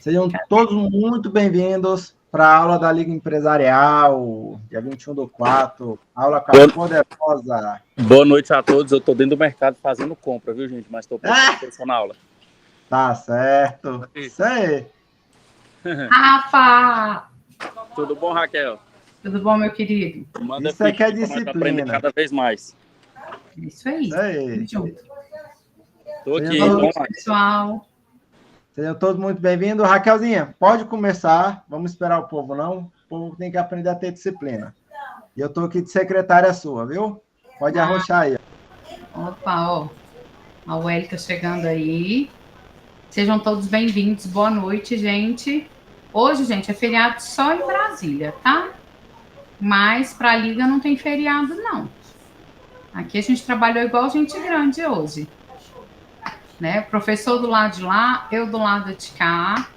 Sejam todos muito bem-vindos para a aula da Liga Empresarial, dia 21/4, aula com a poderosa. Boa noite a todos, eu estou dentro do mercado fazendo compra, viu, gente? Mas estou prestando atenção na aula. Tá certo. Isso aí. Rafa! Tudo bom, Raquel? Tudo bom, meu querido? Manda isso aqui é disciplina. Cada vez mais. Isso aí. Isso aí. Estou aqui. Boa noite, pessoal. Sejam todos muito bem-vindos. Raquelzinha, pode começar. Vamos esperar o povo, não? O povo tem que aprender a ter disciplina. E eu estou aqui de secretária sua, viu? Pode arrochar aí. Opa, ó. A Wellington chegando aí. Sejam todos bem-vindos. Boa noite, gente. Hoje, gente, é feriado só em Brasília, tá? Mas para a Liga não tem feriado, não. Aqui a gente trabalhou igual gente grande hoje. Né? Professor do lado de lá, eu do lado de cá.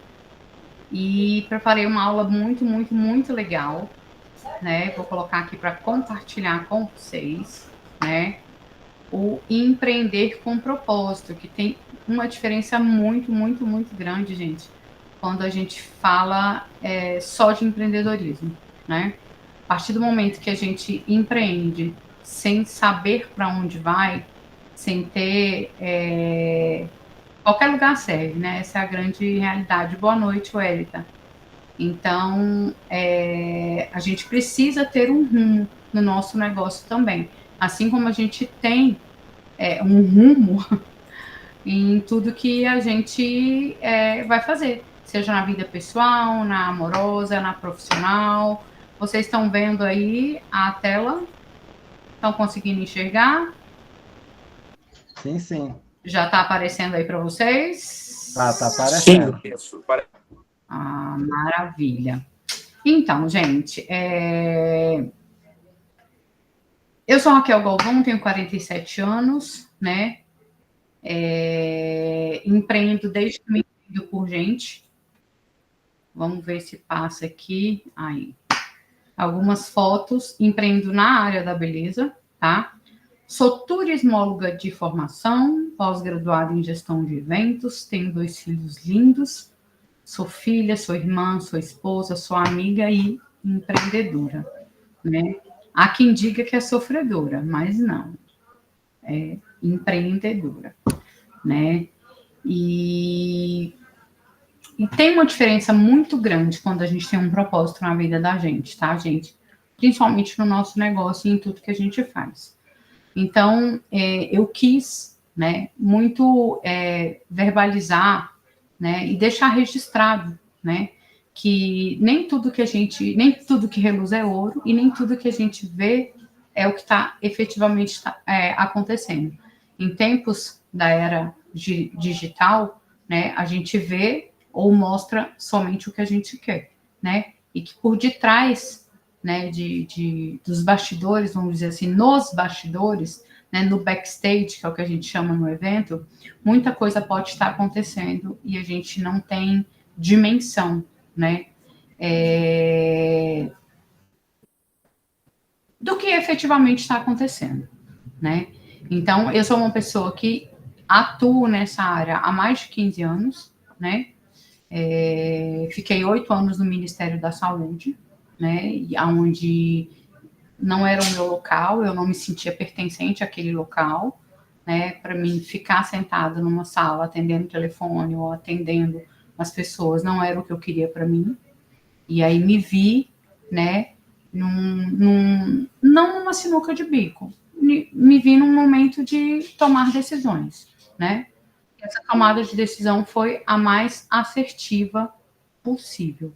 E preparei uma aula muito, muito, muito legal. Né? Vou colocar aqui para compartilhar com vocês. Né? O empreender com propósito, que tem uma diferença muito, muito, muito grande, gente, quando a gente fala só de empreendedorismo, né? A partir do momento que a gente empreende sem saber para onde vai, sem ter... qualquer lugar serve, né? Essa é a grande realidade. Boa noite, Wellington. Então, a gente precisa ter um rumo no nosso negócio também. Assim como a gente tem um rumo em tudo que a gente vai fazer, seja na vida pessoal, na amorosa, na profissional. Vocês estão vendo aí a tela? Estão conseguindo enxergar? Sim, sim. Já está aparecendo aí para vocês? Tá aparecendo. Sim. Ah, maravilha. Então, gente, eu sou Raquel Galvão, tenho 47 anos, né? Empreendo desde que me entendo por gente. Vamos ver se passa aqui. Aí. Algumas fotos. Empreendo na área da beleza, tá? Sou turismóloga de formação, pós-graduada em gestão de eventos, tenho 2 filhos lindos, sou filha, sou irmã, sou esposa, sou amiga e empreendedora, né? Há quem diga que é sofredora, mas não. É empreendedora, né? E tem uma diferença muito grande quando a gente tem um propósito na vida da gente, tá, gente? Principalmente no nosso negócio e em tudo que a gente faz. Então, eu quis, né, muito verbalizar, né, e deixar registrado, né, que nem tudo que reluz é ouro e nem tudo que a gente vê é o que está efetivamente acontecendo. Em tempos da era digital, né, a gente vê ou mostra somente o que a gente quer, né, e que por detrás, né, dos bastidores, vamos dizer assim, nos bastidores, né, no backstage, que é o que a gente chama no evento, muita coisa pode estar acontecendo e a gente não tem dimensão, né, do que efetivamente está acontecendo, né. Então, eu sou uma pessoa que atuo nessa área há mais de 15 anos, né, fiquei 8 anos no Ministério da Saúde, né, onde não era o meu local, eu não me sentia pertencente àquele local, né, para mim ficar sentada numa sala atendendo o telefone ou atendendo as pessoas não era o que eu queria para mim, e aí me vi, né, não numa sinuca de bico, me vi num momento de tomar decisões, né, essa tomada de decisão foi a mais assertiva possível,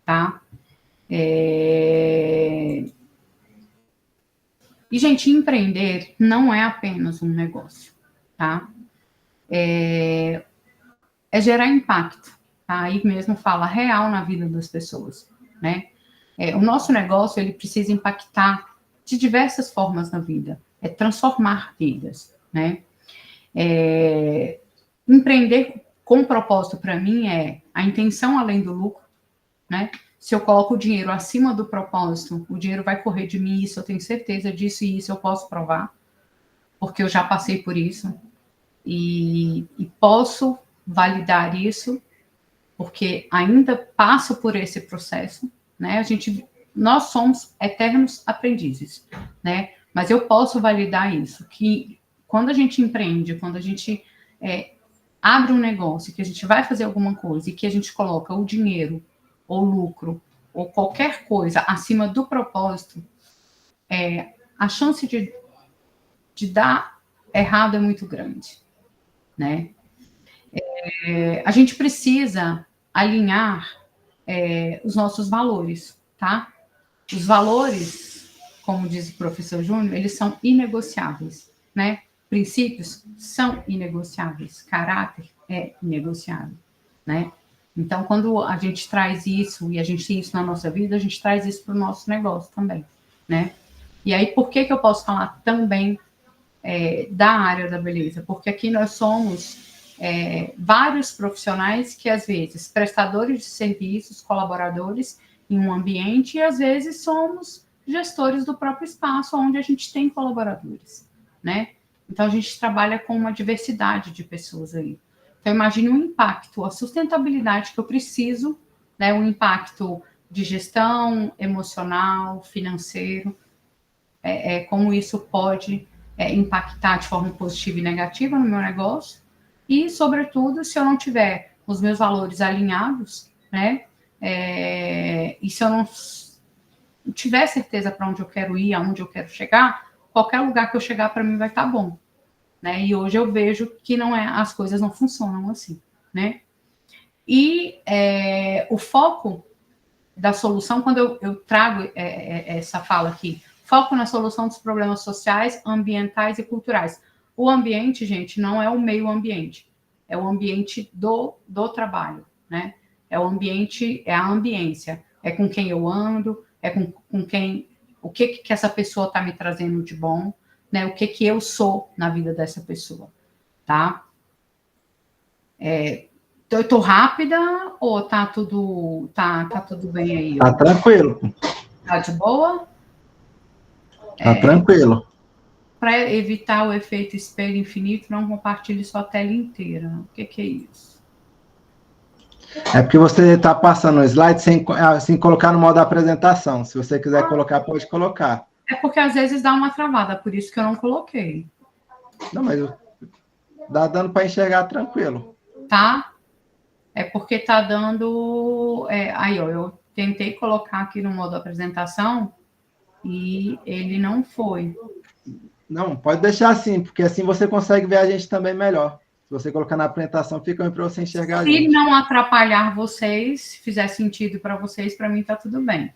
tá? E, gente, empreender não é apenas um negócio, tá? É gerar impacto, tá? Aí mesmo fala real na vida das pessoas, né? O nosso negócio, ele precisa impactar de diversas formas na vida, transformar vidas, né? Empreender com propósito, para mim, é a intenção além do lucro, né? Se eu coloco o dinheiro acima do propósito, o dinheiro vai correr de mim, isso eu tenho certeza disso, e isso eu posso provar, porque eu já passei por isso, e posso validar isso, porque ainda passo por esse processo, né? Nós somos eternos aprendizes, né? Mas eu posso validar isso, que quando a gente empreende, quando a gente abre um negócio, que a gente vai fazer alguma coisa e que a gente coloca o dinheiro, ou lucro, ou qualquer coisa acima do propósito, a chance de dar errado é muito grande, né? A gente precisa alinhar os nossos valores, tá? Os valores, como diz o professor Júnior, eles são inegociáveis, né? Princípios são inegociáveis, caráter é inegociável, né? Então, quando a gente traz isso, e a gente tem isso na nossa vida, a gente traz isso para o nosso negócio também, né? E aí, por que eu posso falar também da área da beleza? Porque aqui nós somos vários profissionais que, às vezes, prestadores de serviços, colaboradores em um ambiente, e, às vezes, somos gestores do próprio espaço onde a gente tem colaboradores, né? Então, a gente trabalha com uma diversidade de pessoas aí. Então, imagine o impacto, a sustentabilidade que eu preciso, né? O impacto de gestão emocional, financeiro, como isso pode impactar de forma positiva e negativa no meu negócio. E, sobretudo, se eu não tiver os meus valores alinhados, né? E se eu não tiver certeza para onde eu quero ir, aonde eu quero chegar, qualquer lugar que eu chegar para mim vai estar bom, né? E hoje eu vejo que as coisas não funcionam assim, né? E o foco da solução, quando eu trago essa fala aqui, foco na solução dos problemas sociais, ambientais e culturais. O ambiente, gente, não é o meio ambiente, é o ambiente do trabalho, né? É o ambiente, é a ambiência, é com quem eu ando, é com quem, o que essa pessoa está me trazendo de bom, né? O que eu sou na vida dessa pessoa, tá? Eu tô rápida ou tá tudo bem aí? Tá tranquilo. Tá de boa? Tá tranquilo. Para evitar o efeito espelho infinito, não compartilhe sua tela inteira. O que é isso? É porque você está passando o slide sem colocar no modo apresentação. Se você quiser colocar, pode colocar. É porque às vezes dá uma travada, por isso que eu não coloquei. Não, mas dá dando para enxergar tranquilo. Tá? É porque tá dando... aí, ó, eu tentei colocar aqui no modo apresentação e ele não foi. Não, pode deixar assim, porque assim você consegue ver a gente também melhor. Se você colocar na apresentação, fica ruim para você enxergar a gente. Se não atrapalhar vocês, se fizer sentido para vocês, para mim tá tudo bem.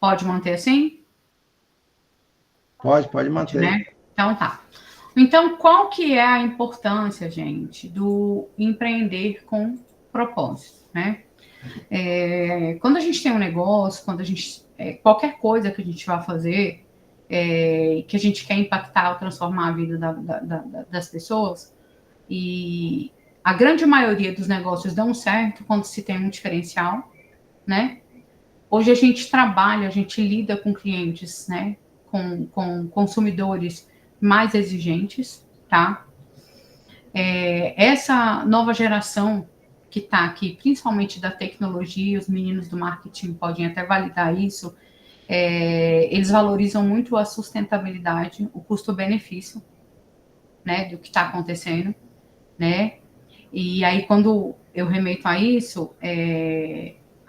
Pode manter assim? Pode manter. Né? Então tá. Então, qual que é a importância, gente, do empreender com propósito, né? Quando a gente tem um negócio, quando a gente qualquer coisa que a gente vai fazer, que a gente quer impactar ou transformar a vida das pessoas, e a grande maioria dos negócios dão certo quando se tem um diferencial, né? Hoje a gente trabalha, a gente lida com clientes, né? Com consumidores mais exigentes, tá? Essa nova geração que está aqui, principalmente da tecnologia, os meninos do marketing podem até validar isso, eles valorizam muito a sustentabilidade, o custo-benefício, né, do que está acontecendo, né? E aí, quando eu remeto a isso,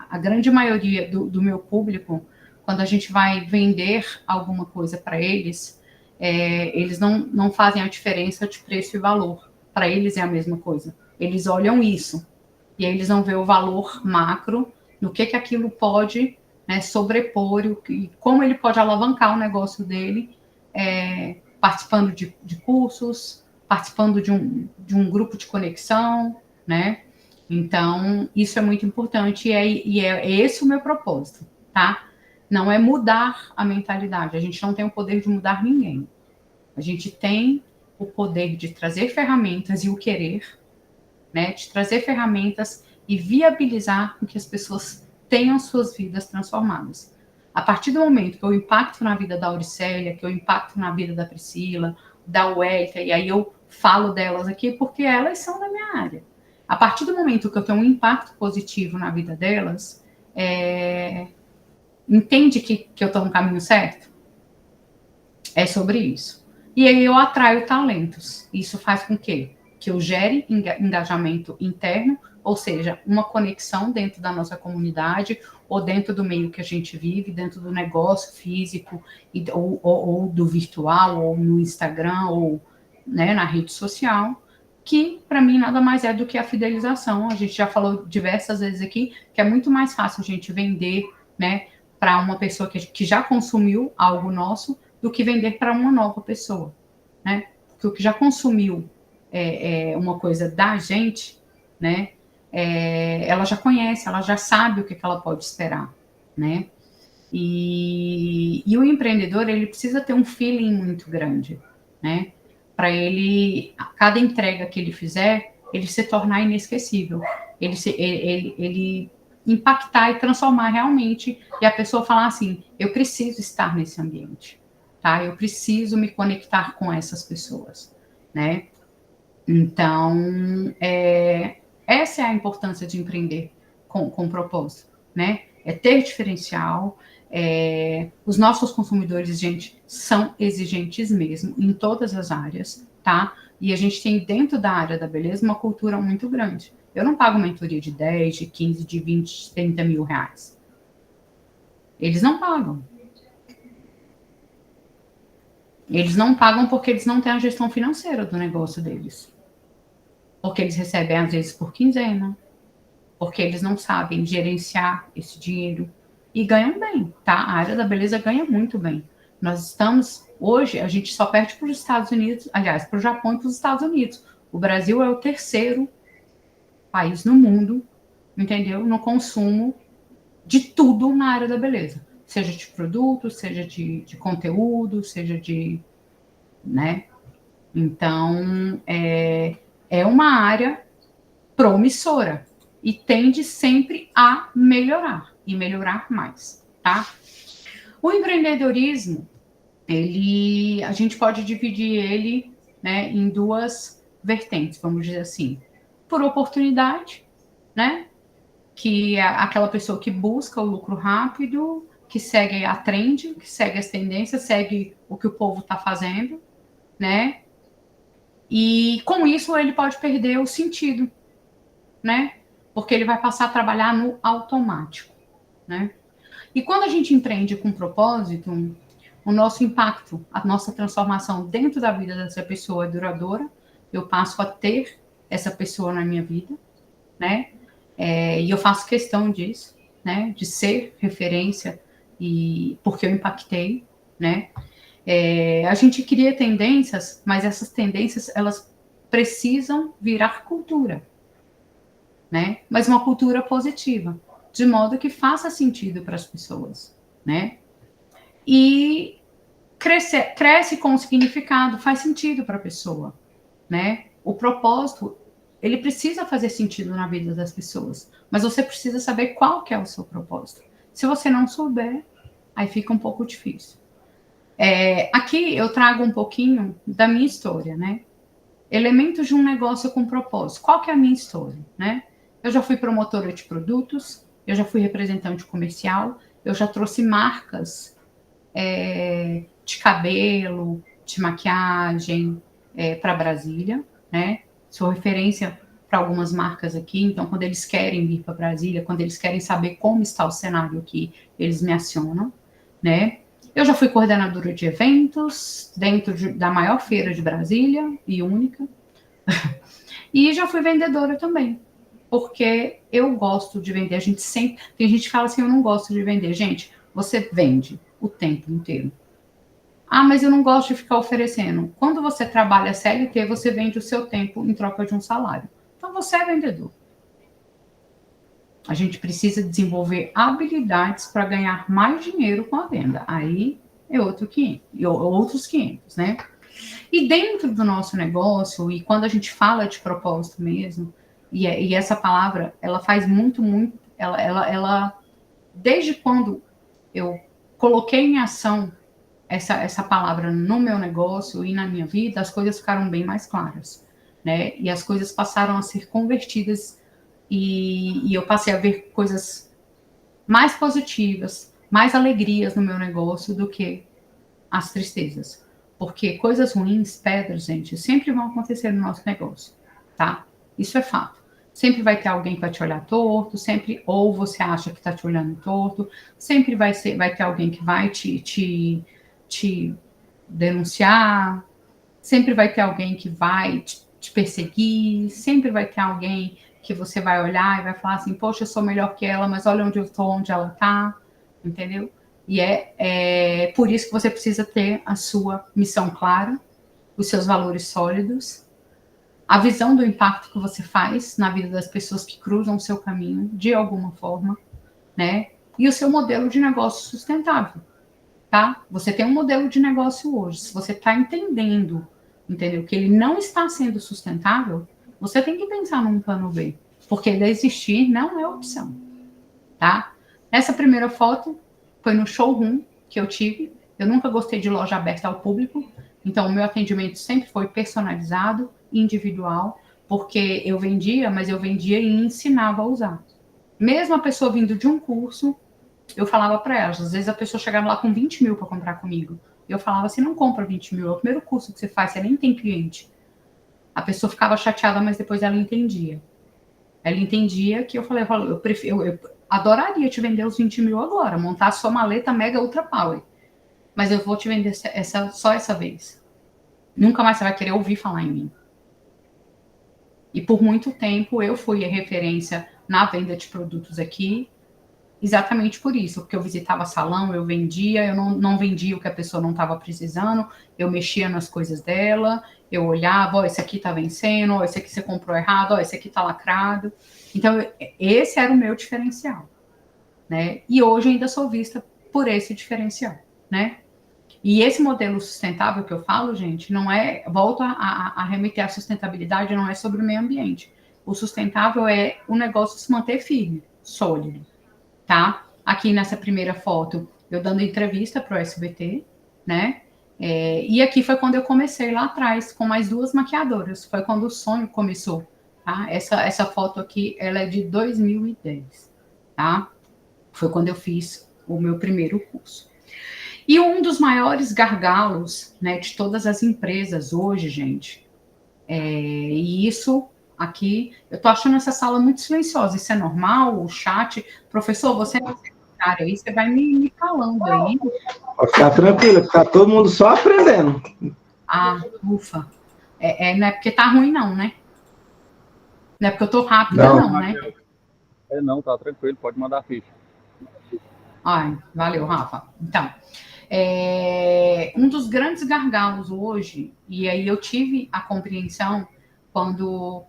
a grande maioria do meu público, quando a gente vai vender alguma coisa para eles, eles não fazem a diferença de preço e valor. Para eles é a mesma coisa. Eles olham isso. E aí eles vão ver o valor macro, no que aquilo pode, né, sobrepor, e como ele pode alavancar o negócio dele, participando de cursos, participando de um grupo de conexão, né? Então, isso é muito importante e é esse o meu propósito, tá? Não é mudar a mentalidade. A gente não tem o poder de mudar ninguém. A gente tem o poder de trazer ferramentas e o querer, né? De trazer ferramentas e viabilizar que as pessoas tenham suas vidas transformadas. A partir do momento que eu impacto na vida da Auricélia, que eu impacto na vida da Priscila, da Wellington, e aí eu falo delas aqui porque elas são da minha área. A partir do momento que eu tenho um impacto positivo na vida delas, entende que eu estou no caminho certo? É sobre isso. E aí eu atraio talentos. Isso faz com que eu gere engajamento interno, ou seja, uma conexão dentro da nossa comunidade, ou dentro do meio que a gente vive, dentro do negócio físico, ou do virtual, ou no Instagram, ou, né, na rede social, que para mim nada mais é do que a fidelização. A gente já falou diversas vezes aqui que é muito mais fácil a gente vender, né, para uma pessoa que já consumiu algo nosso, do que vender para uma nova pessoa, né? Porque o que já consumiu uma coisa da gente, né? Ela já conhece, ela já sabe o que ela pode esperar, né? E o empreendedor, ele precisa ter um feeling muito grande, né? Para ele, cada entrega que ele fizer, ele se tornar inesquecível. Ele impactar e transformar realmente, e a pessoa falar assim, eu preciso estar nesse ambiente, tá? Eu preciso me conectar com essas pessoas, né? Então, essa é a importância de empreender com propósito, né? É ter diferencial. Os nossos consumidores, gente, são exigentes mesmo, em todas as áreas, tá? E a gente tem dentro da área da beleza uma cultura muito grande. Eu não pago mentoria de 10, de 15, de 20, de 30 mil reais. Eles não pagam. Eles não pagam porque eles não têm a gestão financeira do negócio deles. Porque eles recebem, às vezes, por quinzena. Porque eles não sabem gerenciar esse dinheiro. E ganham bem, tá? A área da beleza ganha muito bem. Nós estamos, hoje, a gente só perde para os Estados Unidos, aliás, para o Japão e para os Estados Unidos. O Brasil é o terceiro país no mundo, entendeu? No consumo de tudo na área da beleza. Seja de produto, seja de conteúdo, seja de, né? Então, é uma área promissora e tende sempre a melhorar e melhorar mais, tá? O empreendedorismo, a gente pode dividir ele, né, em duas vertentes, vamos dizer assim. Por oportunidade, né? Que é aquela pessoa que busca o lucro rápido, que segue a trend, que segue as tendências, segue o que o povo está fazendo, né? E com isso ele pode perder o sentido, né? Porque ele vai passar a trabalhar no automático, né? E quando a gente empreende com propósito, o nosso impacto, a nossa transformação dentro da vida dessa pessoa é duradoura. Eu passo a ter essa pessoa na minha vida, né? E eu faço questão disso, né? De ser referência e porque eu impactei, né? A gente cria tendências, mas essas tendências elas precisam virar cultura, né? Mas uma cultura positiva, de modo que faça sentido para as pessoas, né? E cresce com significado, faz sentido para a pessoa, né? O propósito, ele precisa fazer sentido na vida das pessoas, mas você precisa saber qual que é o seu propósito. Se você não souber, aí fica um pouco difícil. Aqui eu trago um pouquinho da minha história, né? Elementos de um negócio com propósito. Qual que é a minha história, né? Eu já fui promotora de produtos, eu já fui representante comercial, eu já trouxe marcas de cabelo, de maquiagem para Brasília, né? Sou referência para algumas marcas aqui, então quando eles querem vir para Brasília, quando eles querem saber como está o cenário aqui, eles me acionam, né? Eu já fui coordenadora de eventos dentro da maior feira de Brasília e única. E já fui vendedora também, porque eu gosto de vender. Tem gente que fala assim, eu não gosto de vender. Gente, você vende o tempo inteiro. Ah, mas eu não gosto de ficar oferecendo. Quando você trabalha CLT, você vende o seu tempo em troca de um salário. Então você é vendedor. A gente precisa desenvolver habilidades para ganhar mais dinheiro com a venda. Aí é outros 500, né? E dentro do nosso negócio, e quando a gente fala de propósito mesmo, e essa palavra, ela faz muito, ela desde quando eu coloquei em ação essa palavra no meu negócio e na minha vida, as coisas ficaram bem mais claras, né? E as coisas passaram a ser convertidas e eu passei a ver coisas mais positivas, mais alegrias no meu negócio do que as tristezas. Porque coisas ruins, pedras, gente, sempre vão acontecer no nosso negócio, tá? Isso é fato. Sempre vai ter alguém que vai te olhar torto, sempre, ou você acha que está te olhando torto, sempre vai ter alguém que vai te denunciar, sempre vai ter alguém que vai te perseguir, sempre vai ter alguém que você vai olhar e vai falar assim, poxa, eu sou melhor que ela, mas olha onde eu estou, onde ela está, entendeu? E é por isso que você precisa ter a sua missão clara, os seus valores sólidos, a visão do impacto que você faz na vida das pessoas que cruzam o seu caminho, de alguma forma, né? E o seu modelo de negócio sustentável, tá? Você tem um modelo de negócio hoje. Se você está entendendo, entendeu, que ele não está sendo sustentável, você tem que pensar num plano B, porque desistir não é opção, tá? Essa primeira foto foi no showroom que eu tive. Eu nunca gostei de loja aberta ao público, então o meu atendimento sempre foi personalizado, individual, porque eu vendia, mas eu vendia e ensinava a usar. Mesmo a pessoa vindo de um curso, eu falava para elas, às vezes a pessoa chegava lá com 20 mil para comprar comigo. Eu falava assim, não compra 20 mil, é o primeiro curso que você faz, você nem tem cliente. A pessoa ficava chateada, mas depois ela entendia. Ela entendia que eu falei, eu adoraria te vender os 20 mil agora, montar a sua maleta mega ultra power. Mas eu vou te vender só essa vez. Nunca mais você vai querer ouvir falar em mim. E por muito tempo eu fui a referência na venda de produtos aqui, exatamente por isso, porque eu visitava salão, eu vendia, eu não vendia o que a pessoa não estava precisando, eu mexia nas coisas dela, eu olhava, ó, esse aqui tá vencendo, ó, esse aqui você comprou errado, ó, esse aqui tá lacrado. Então, esse era o meu diferencial, né? E hoje ainda sou vista por esse diferencial, né? E esse modelo sustentável que eu falo, gente, não é, volto a remeter à sustentabilidade, não é sobre o meio ambiente. O sustentável é o negócio se manter firme, sólido, tá? Aqui nessa primeira foto, eu dando entrevista para o SBT, né? E aqui foi quando eu comecei lá atrás, com mais 2 maquiadoras. Foi quando o sonho começou, tá? Essa foto aqui, ela é de 2010, tá? Foi quando eu fiz o meu primeiro curso. E um dos maiores gargalos, né, de todas as empresas hoje, gente, e isso aqui, eu tô achando essa sala muito silenciosa, isso é normal? O chat, professor, você é secretário aí, você vai me falando aí. Pode ficar tranquilo, tá todo mundo só aprendendo. Ah, ufa. Não é porque tá ruim não, né? Não é porque eu tô rápida não, né? Não, tá tranquilo, pode mandar a ficha. Ai, valeu, Rafa. Então, um dos grandes gargalos hoje, e aí eu tive a compreensão quando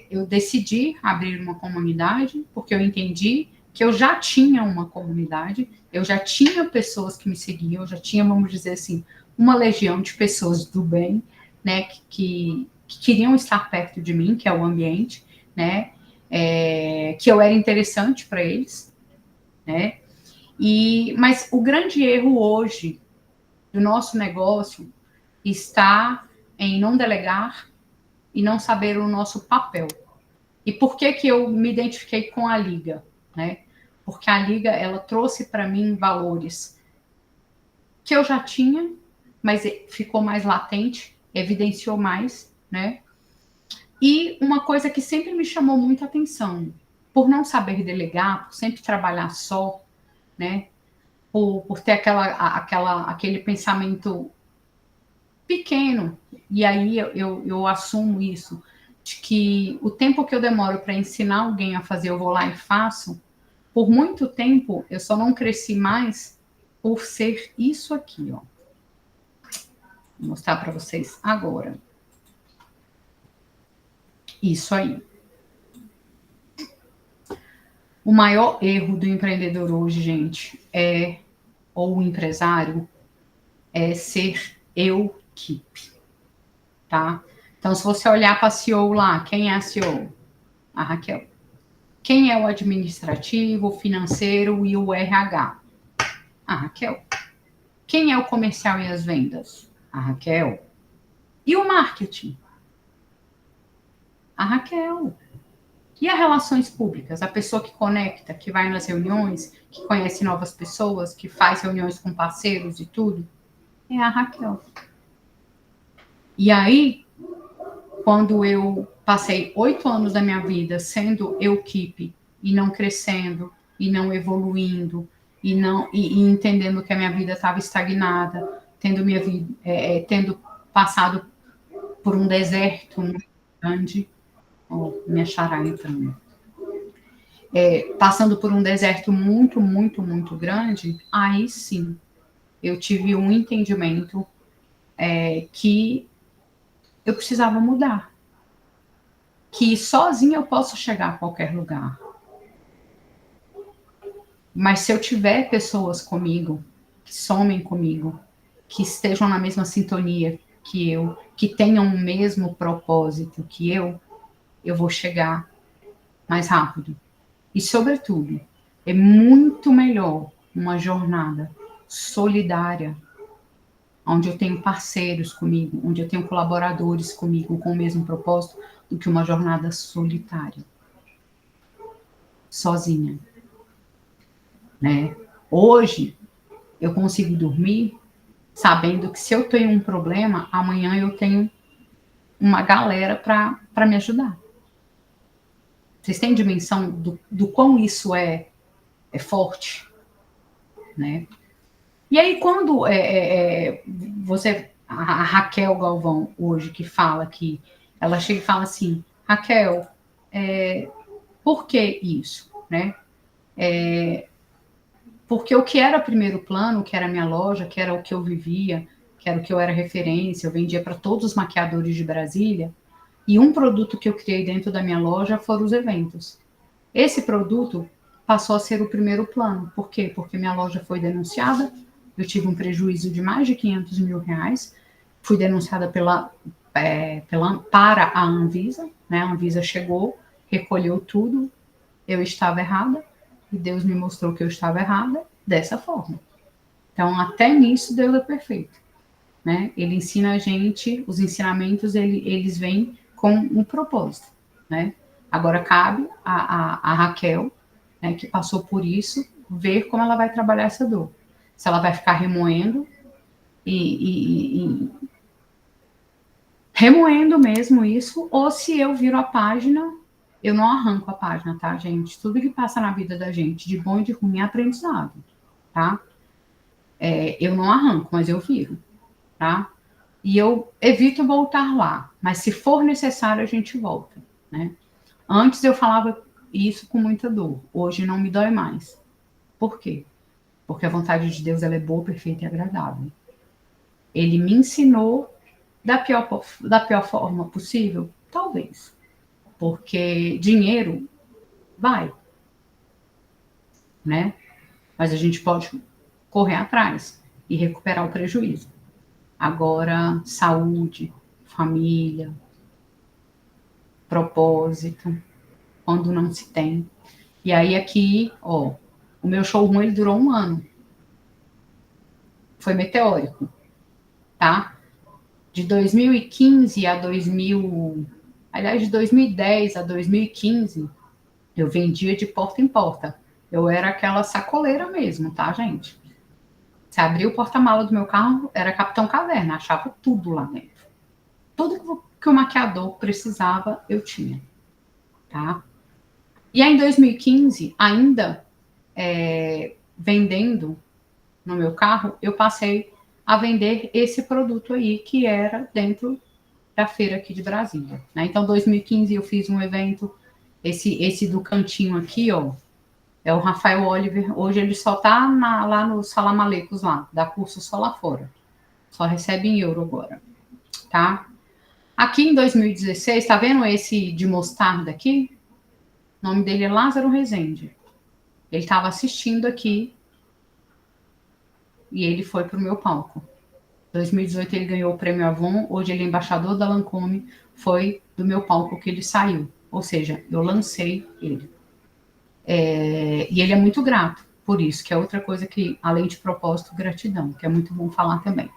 eu decidi abrir uma comunidade, porque eu entendi que eu já tinha uma comunidade, eu já tinha pessoas que me seguiam, eu já tinha, vamos dizer assim, uma legião de pessoas do bem, né, que queriam estar perto de mim, que é o ambiente, né, que eu era interessante para eles, né, mas o grande erro hoje do nosso negócio está em não delegar e não saber o nosso papel. E por que eu me identifiquei com a Liga, né? Porque a Liga, ela trouxe para mim valores que eu já tinha, mas ficou mais latente, evidenciou mais, né? E uma coisa que sempre me chamou muita atenção, por não saber delegar, por sempre trabalhar só, né? Por ter aquele pensamento pequeno, e aí eu assumo isso, de que o tempo que eu demoro para ensinar alguém a fazer, eu vou lá e faço, por muito tempo eu só não cresci mais por ser isso aqui, ó. Vou mostrar para vocês agora. Isso aí. O maior erro do empreendedor hoje, gente, ou o empresário, é ser eu-keep, tá? Então, se você olhar para a CEO lá, quem é a CEO? A Raquel. Quem é o administrativo, o financeiro e o RH? A Raquel. Quem é o comercial e as vendas? A Raquel. E o marketing? A Raquel. E as relações públicas? A pessoa que conecta, que vai nas reuniões, que conhece novas pessoas, que faz reuniões com parceiros e tudo, é a Raquel. E aí, quando eu passei 8 anos da minha vida sendo equipe e não crescendo, e não evoluindo, e entendendo que a minha vida estava estagnada, tendo passado por um deserto muito grande, minha xará entrando, passando por um deserto muito, muito, muito grande, aí sim, eu tive um entendimento que eu precisava mudar. Que sozinha eu posso chegar a qualquer lugar. Mas se eu tiver pessoas comigo, que somem comigo, que estejam na mesma sintonia que eu, que tenham o mesmo propósito que eu vou chegar mais rápido. E, sobretudo, é muito melhor uma jornada solidária, onde eu tenho parceiros comigo, onde eu tenho colaboradores comigo com o mesmo propósito, do que uma jornada solitária, sozinha. Né? Hoje, eu consigo dormir sabendo que se eu tenho um problema, amanhã eu tenho uma galera para me ajudar. Vocês têm dimensão do quão isso é forte? Né? E aí, quando a Raquel Galvão, hoje, que fala que ela chega e fala assim, Raquel, por que isso? Né? Porque o que era primeiro plano, que era a minha loja, que era o que eu vivia, que era o que eu era referência, eu vendia para todos os maquiadores de Brasília, e um produto que eu criei dentro da minha loja foram os eventos. Esse produto passou a ser o primeiro plano. Por quê? Porque minha loja foi denunciada, eu tive um prejuízo de mais de R$500 mil, fui denunciada para a Anvisa, né? A Anvisa chegou, recolheu tudo, eu estava errada, e Deus me mostrou que eu estava errada dessa forma. Então, até nisso, Deus é perfeito. Né? Ele ensina a gente, os ensinamentos, eles vêm com um propósito. Né? Agora, cabe a Raquel, né, que passou por isso, ver como ela vai trabalhar essa dor. Se ela vai ficar remoendo remoendo mesmo isso, ou se eu viro a página. Eu não arranco a página, tá, gente? Tudo que passa na vida da gente, de bom e de ruim, é aprendizado, tá? Eu não arranco, mas eu viro, tá? E eu evito voltar lá, mas se for necessário, a gente volta, né? Antes eu falava isso com muita dor, hoje não me dói mais. Por quê? Porque a vontade de Deus, ela é boa, perfeita e agradável. Ele me ensinou da pior forma possível? Talvez. Porque dinheiro vai, né? Mas a gente pode correr atrás e recuperar o prejuízo. Agora, saúde, família, propósito, quando não se tem. E aí aqui, ó, o meu showroom, ele durou 1 ano. Foi meteórico, tá? De 2015 a 2010 a 2015, eu vendia de porta em porta. Eu era aquela sacoleira mesmo, tá, gente? Você abria o porta-mala do meu carro, era Capitão Caverna, achava tudo lá dentro. Tudo que o maquiador precisava, eu tinha, tá? E aí, em 2015, ainda vendendo no meu carro, eu passei a vender esse produto aí, que era dentro da feira aqui de Brasília, né? Então, em 2015, eu fiz um evento, esse do cantinho aqui, ó, é o Rafael Oliver. Hoje ele só tá lá nos Salamalecos lá, dá curso só lá fora. Só recebe em euro agora, tá? Aqui em 2016, tá vendo esse de mostarda aqui? O nome dele é Lázaro Rezende. Ele estava assistindo aqui e ele foi pro meu palco. Em 2018 ele ganhou o prêmio Avon, hoje ele é embaixador da Lancôme, foi do meu palco que ele saiu. Ou seja, eu lancei ele. E ele é muito grato por isso, que é outra coisa que, além de propósito, gratidão, que é muito bom falar também.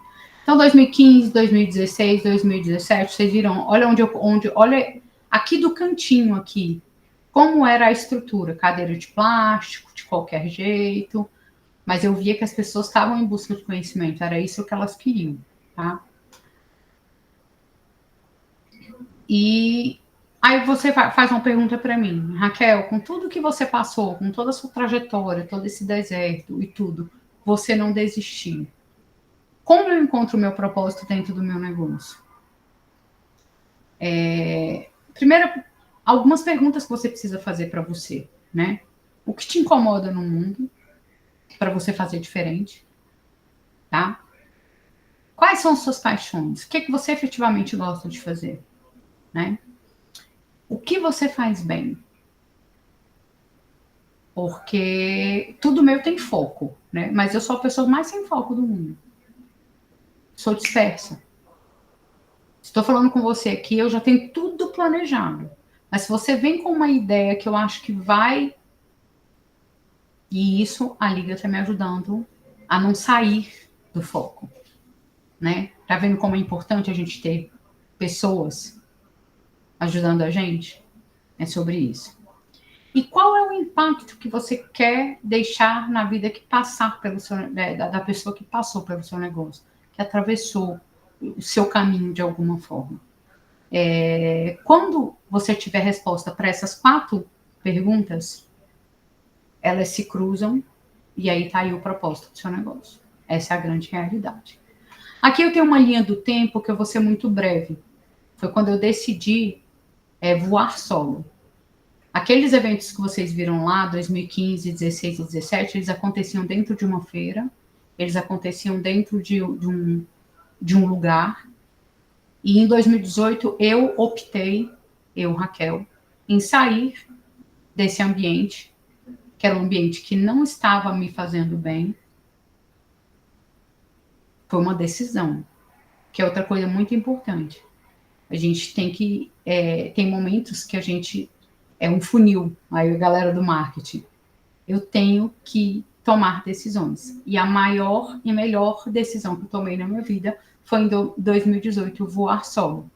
Então, 2015, 2016, 2017, vocês viram, olha olha Aqui do cantinho, aqui, como era a estrutura? Cadeira de plástico, de qualquer jeito, mas eu via que as pessoas estavam em busca de conhecimento, era isso que elas queriam, tá? E aí você faz uma pergunta para mim, Raquel, com tudo que você passou, com toda a sua trajetória, todo esse deserto e tudo, você não desistiu. Como eu encontro o meu propósito dentro do meu negócio? Primeiro, algumas perguntas que você precisa fazer para você, né? O que te incomoda no mundo para você fazer diferente, tá? Quais são as suas paixões? O que você efetivamente gosta de fazer, né? O que você faz bem? Porque tudo meu tem foco, né? Mas eu sou a pessoa mais sem foco do mundo. Sou dispersa. Estou falando com você aqui, eu já tenho tudo planejado. Mas se você vem com uma ideia que eu acho que vai... E isso, a Liga está me ajudando a não sair do foco, né? Tá vendo como é importante a gente ter pessoas ajudando a gente? É sobre isso. E qual é o impacto que você quer deixar na vida que passar pelo seu, da pessoa que passou pelo seu negócio, que atravessou o seu caminho de alguma forma? Quando você tiver resposta para essas 4 perguntas, elas se cruzam e aí está aí o propósito do seu negócio. Essa é a grande realidade. Aqui eu tenho uma linha do tempo que eu vou ser muito breve. Foi quando eu decidi voar solo. Aqueles eventos que vocês viram lá, 2015, 16 e 17, eles aconteciam dentro de uma feira, eles aconteciam dentro de um lugar. E em 2018 eu optei, Raquel, em sair desse ambiente, que era um ambiente que não estava me fazendo bem. Foi uma decisão, que é outra coisa muito importante. A gente tem que... tem momentos que a gente... É um funil, aí a galera do marketing. Eu tenho que tomar decisões. E a maior e melhor decisão que eu tomei na minha vida foi em 2018, voar solo.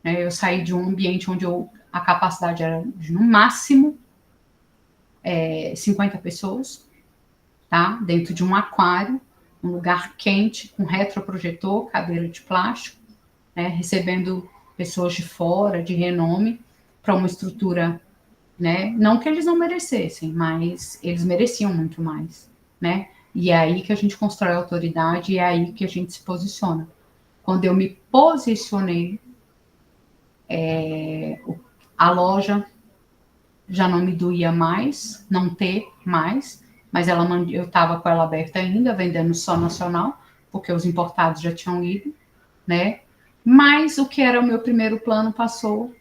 Eu saí de um ambiente onde a capacidade era de, no máximo, 50 pessoas, tá? Dentro de um aquário, um lugar quente, com retroprojetor, cadeira de plástico, né? Recebendo pessoas de fora, de renome, para uma estrutura... Né? Não que eles não merecessem, mas eles mereciam muito mais, né? E é aí que a gente constrói a autoridade e é aí que a gente se posiciona. Quando eu me posicionei, a loja já não me doía mais, não ter mais, mas eu estava com ela aberta ainda, vendendo só nacional, porque os importados já tinham ido, né? Mas o que era o meu primeiro plano passou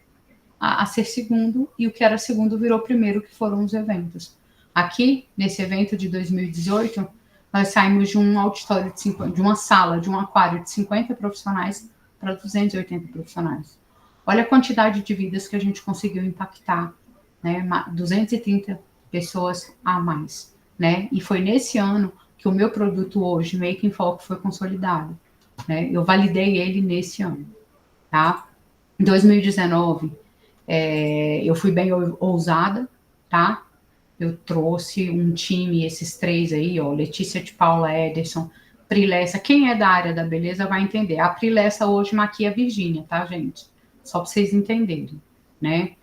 a ser segundo, e o que era segundo virou primeiro, que foram os eventos. Aqui, nesse evento de 2018, nós saímos de um auditório de uma sala, de um aquário de 50 profissionais para 280 profissionais. Olha a quantidade de vidas que a gente conseguiu impactar, né? 230 pessoas a mais, né? E foi nesse ano que o meu produto hoje, Make in Foco, foi consolidado, né? Eu validei ele nesse ano, tá? Em 2019, eu fui bem ousada, tá? Eu trouxe um time, esses 3 aí, ó, Letícia de Paula, Ederson, Prilessa. Quem é da área da beleza vai entender. A Prilessa hoje maquia a Virgínia, tá, gente? Só para vocês entenderem, né?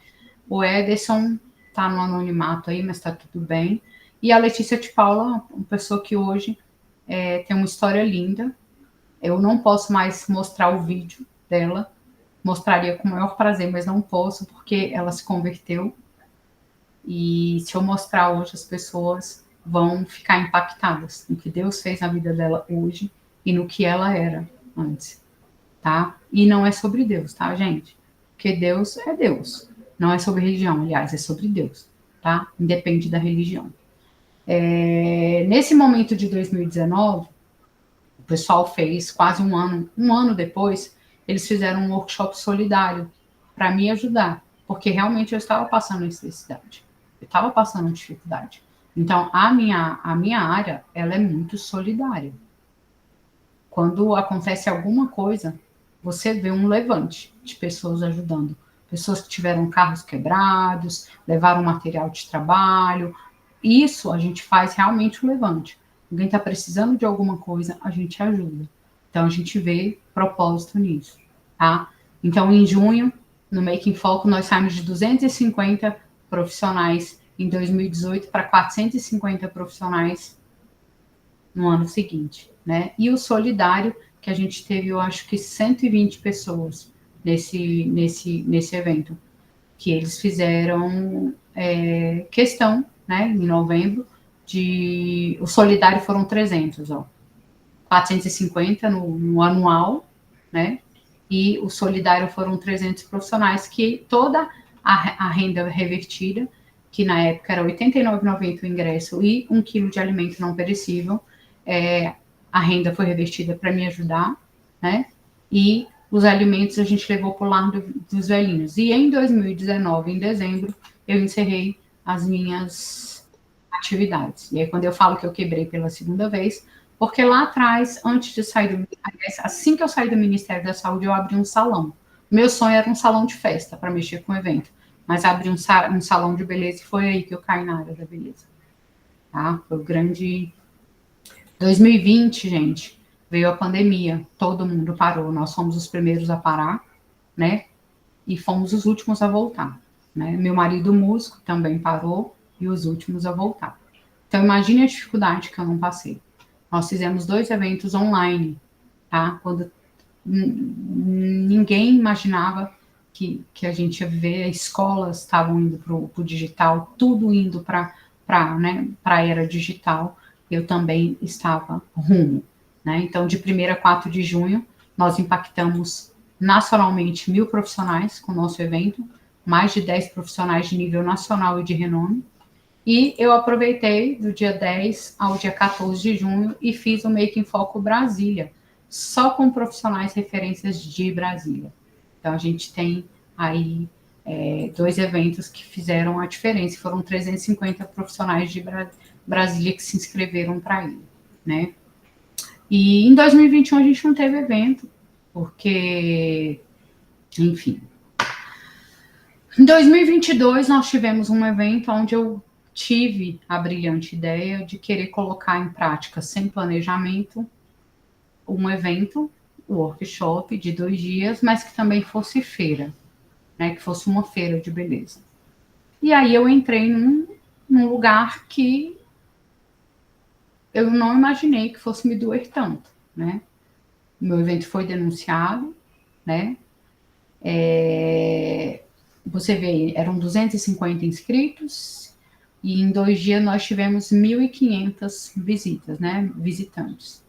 O Ederson tá no anonimato aí, mas tá tudo bem. E a Letícia de Paula, uma pessoa que hoje tem uma história linda. Eu não posso mais mostrar o vídeo dela, mostraria com o maior prazer, mas não posso, porque ela se converteu. E se eu mostrar hoje, as pessoas vão ficar impactadas no que Deus fez na vida dela hoje e no que ela era antes, tá? E não é sobre Deus, tá, gente? Porque Deus é Deus. Não é sobre religião, aliás, é sobre Deus, tá? Independe da religião. Nesse momento de 2019, o pessoal fez quase um ano depois, eles fizeram um workshop solidário para me ajudar, porque realmente eu estava passando necessidade, eu estava passando dificuldade. Então, a minha área, ela é muito solidária. Quando acontece alguma coisa, você vê um levante de pessoas ajudando, pessoas que tiveram carros quebrados, levaram material de trabalho. Isso a gente faz realmente o levante. Alguém está precisando de alguma coisa, a gente ajuda. Então, a gente vê propósito nisso, tá? Então, em junho, no Make in Foco, nós saímos de 250 profissionais em 2018 para 450 profissionais no ano seguinte, né? E o solidário, que a gente teve, eu acho que 120 pessoas nesse evento, que eles fizeram questão, né, em novembro, o solidário foram 300, ó, 450 no anual, né, e o solidário foram 300 profissionais, que toda a renda revertida, que na época era R$ 89,90 o ingresso e 1 quilo de alimento não perecível, a renda foi revertida para me ajudar, né, e os alimentos a gente levou para o lar dos velhinhos. E em 2019, em dezembro, eu encerrei as minhas atividades. E aí, quando eu falo que eu quebrei pela segunda vez, porque lá atrás, antes de sair assim que eu saí do Ministério da Saúde, eu abri um salão. Meu sonho era um salão de festa para mexer com o evento, mas abri um salão de beleza e foi aí que eu caí na área da beleza. Tá? Foi o grande 2020, gente. Veio a pandemia, todo mundo parou, nós fomos os primeiros a parar, né? E fomos os últimos a voltar, né? Meu marido músico também parou e os últimos a voltar. Então, imagine a dificuldade que eu não passei. Nós fizemos 2 eventos online, tá? Quando ninguém imaginava que a gente ia ver, escolas estavam indo para o digital, tudo indo para a era digital, eu também estava rumo. Né? Então, de 1º a 4 de junho, nós impactamos nacionalmente 1.000 profissionais com o nosso evento, mais de 10 profissionais de nível nacional e de renome. E eu aproveitei do dia 10 ao dia 14 de junho e fiz o Make in Foco Brasília, só com profissionais referências de Brasília. Então, a gente tem aí 2 eventos que fizeram a diferença. Foram 350 profissionais de Brasília que se inscreveram para ir, né? E em 2021 a gente não teve evento, porque, enfim. Em 2022 nós tivemos um evento onde eu tive a brilhante ideia de querer colocar em prática, sem planejamento, um evento, um workshop de 2 dias, mas que também fosse feira, né, que fosse uma feira de beleza. E aí eu entrei num lugar que eu não imaginei que fosse me doer tanto, né? Meu evento foi denunciado, né? Você vê, eram 250 inscritos e em 2 dias nós tivemos 1.500 visitas, né? Visitantes.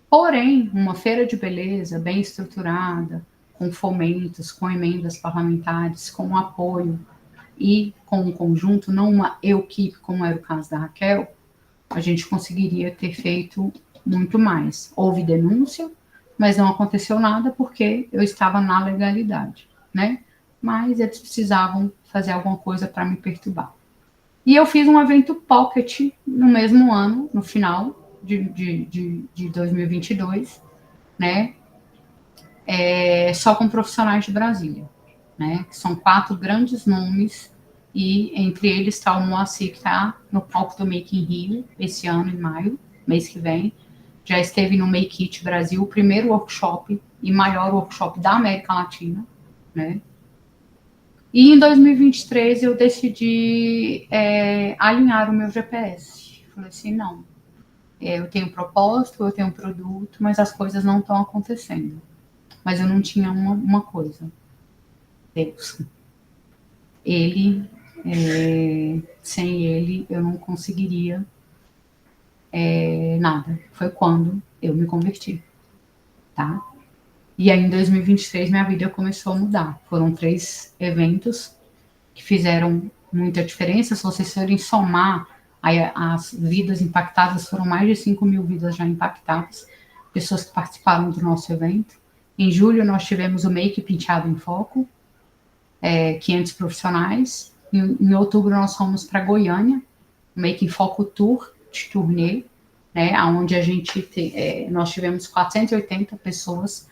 Porém, uma feira de beleza bem estruturada, com fomentos, com emendas parlamentares, com apoio e com um conjunto, não uma equipe, como era o caso da Raquel, a gente conseguiria ter feito muito mais. Houve denúncia, mas não aconteceu nada porque eu estava na legalidade, né? Mas eles precisavam fazer alguma coisa para me perturbar. E eu fiz um evento pocket no mesmo ano, no final de 2022, né? Só com profissionais de Brasília, né? Que são 4 grandes nomes e entre eles está o Moacir, que está no palco do Make in Rio, esse ano, em maio, mês que vem. Já esteve no Make It Brasil, o primeiro workshop e maior workshop da América Latina, né? E em 2023 eu decidi alinhar o meu GPS. Falei assim, não, eu tenho propósito, eu tenho produto, mas as coisas não estão acontecendo. Mas eu não tinha uma coisa, Deus. Ele, sem ele, eu não conseguiria nada. Foi quando eu me converti, tá? E aí, em 2023, minha vida começou a mudar. Foram 3 eventos que fizeram muita diferença. Se vocês forem somar, aí as vidas impactadas, foram mais de 5.000 vidas já impactadas, pessoas que participaram do nosso evento. Em julho, nós tivemos o Make Penteado em Foco, 500 profissionais. Em outubro, nós fomos para Goiânia, o Make in Foco Tour, de turnê, né, onde nós tivemos 480 pessoas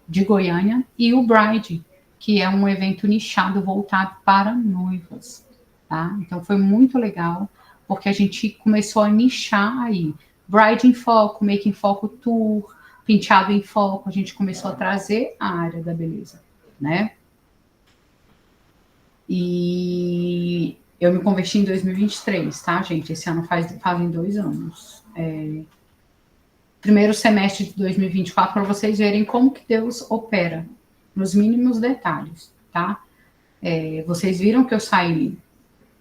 de Goiânia, e o Bride, que é um evento nichado voltado para noivas, tá? Então foi muito legal, porque a gente começou a nichar aí. Bride em Foco, Make em Foco Tour, Penteado em Foco, a gente começou a trazer a área da beleza, né? E eu me converti em 2023, tá, gente? Esse ano fazem 2 anos. Primeiro semestre de 2024, para vocês verem como que Deus opera, nos mínimos detalhes, tá? Vocês viram que eu saí,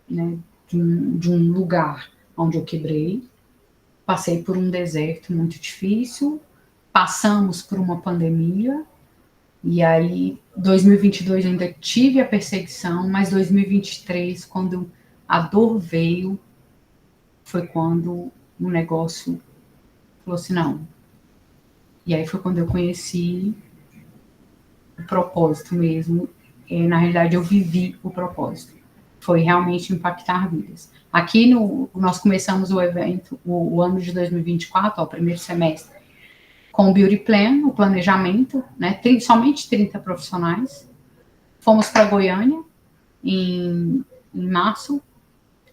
né, de um lugar onde eu quebrei, passei por um deserto muito difícil, passamos por uma pandemia, e aí 2022 ainda tive a perseguição, mas 2023, quando a dor veio, foi quando o negócio falou assim, não. E aí foi quando eu conheci o propósito mesmo. E, na realidade, eu vivi o propósito. Foi realmente impactar vidas. Aqui nós começamos o evento, o ano de 2024, o primeiro semestre, com o Beauty Plan, o planejamento, né? Somente 30 profissionais. Fomos para Goiânia em março.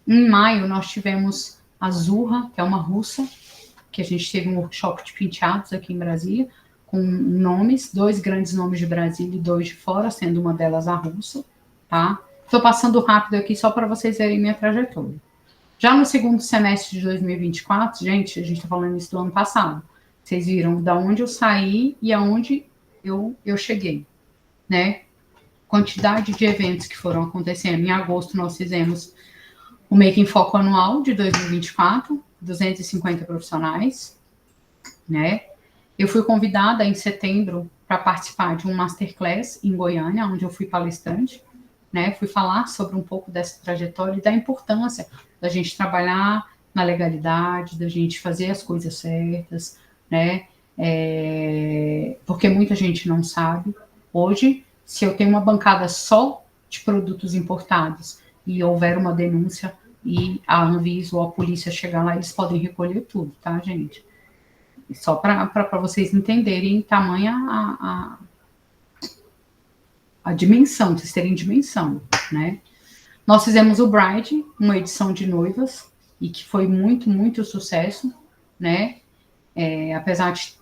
Em maio, nós tivemos a Zurra, que é uma russa, que a gente teve um workshop de penteados aqui em Brasília, com nomes, 2 grandes nomes de Brasília e 2 de fora, sendo uma delas a russa, tá? Estou passando rápido aqui só para vocês verem minha trajetória. Já no segundo semestre de 2024, gente, a gente está falando isso do ano passado, vocês viram da onde eu saí e aonde eu cheguei, né? Quantidade de eventos que foram acontecendo. Em agosto, nós fizemos o Make em Foco anual de 2024, 250 profissionais, né? Eu fui convidada em setembro para participar de um masterclass em Goiânia, onde eu fui palestrante, né? Fui falar sobre um pouco dessa trajetória e da importância da gente trabalhar na legalidade, da gente fazer as coisas certas, né? Porque muita gente não sabe. Hoje, se eu tenho uma bancada só de produtos importados e houver uma denúncia e a Anvisa ou a polícia chegar lá, eles podem recolher tudo, tá, gente? Só para vocês entenderem tamanha a dimensão, vocês terem dimensão, né? Nós fizemos o Bride, uma edição de noivas, e que foi muito, muito sucesso, né? Apesar de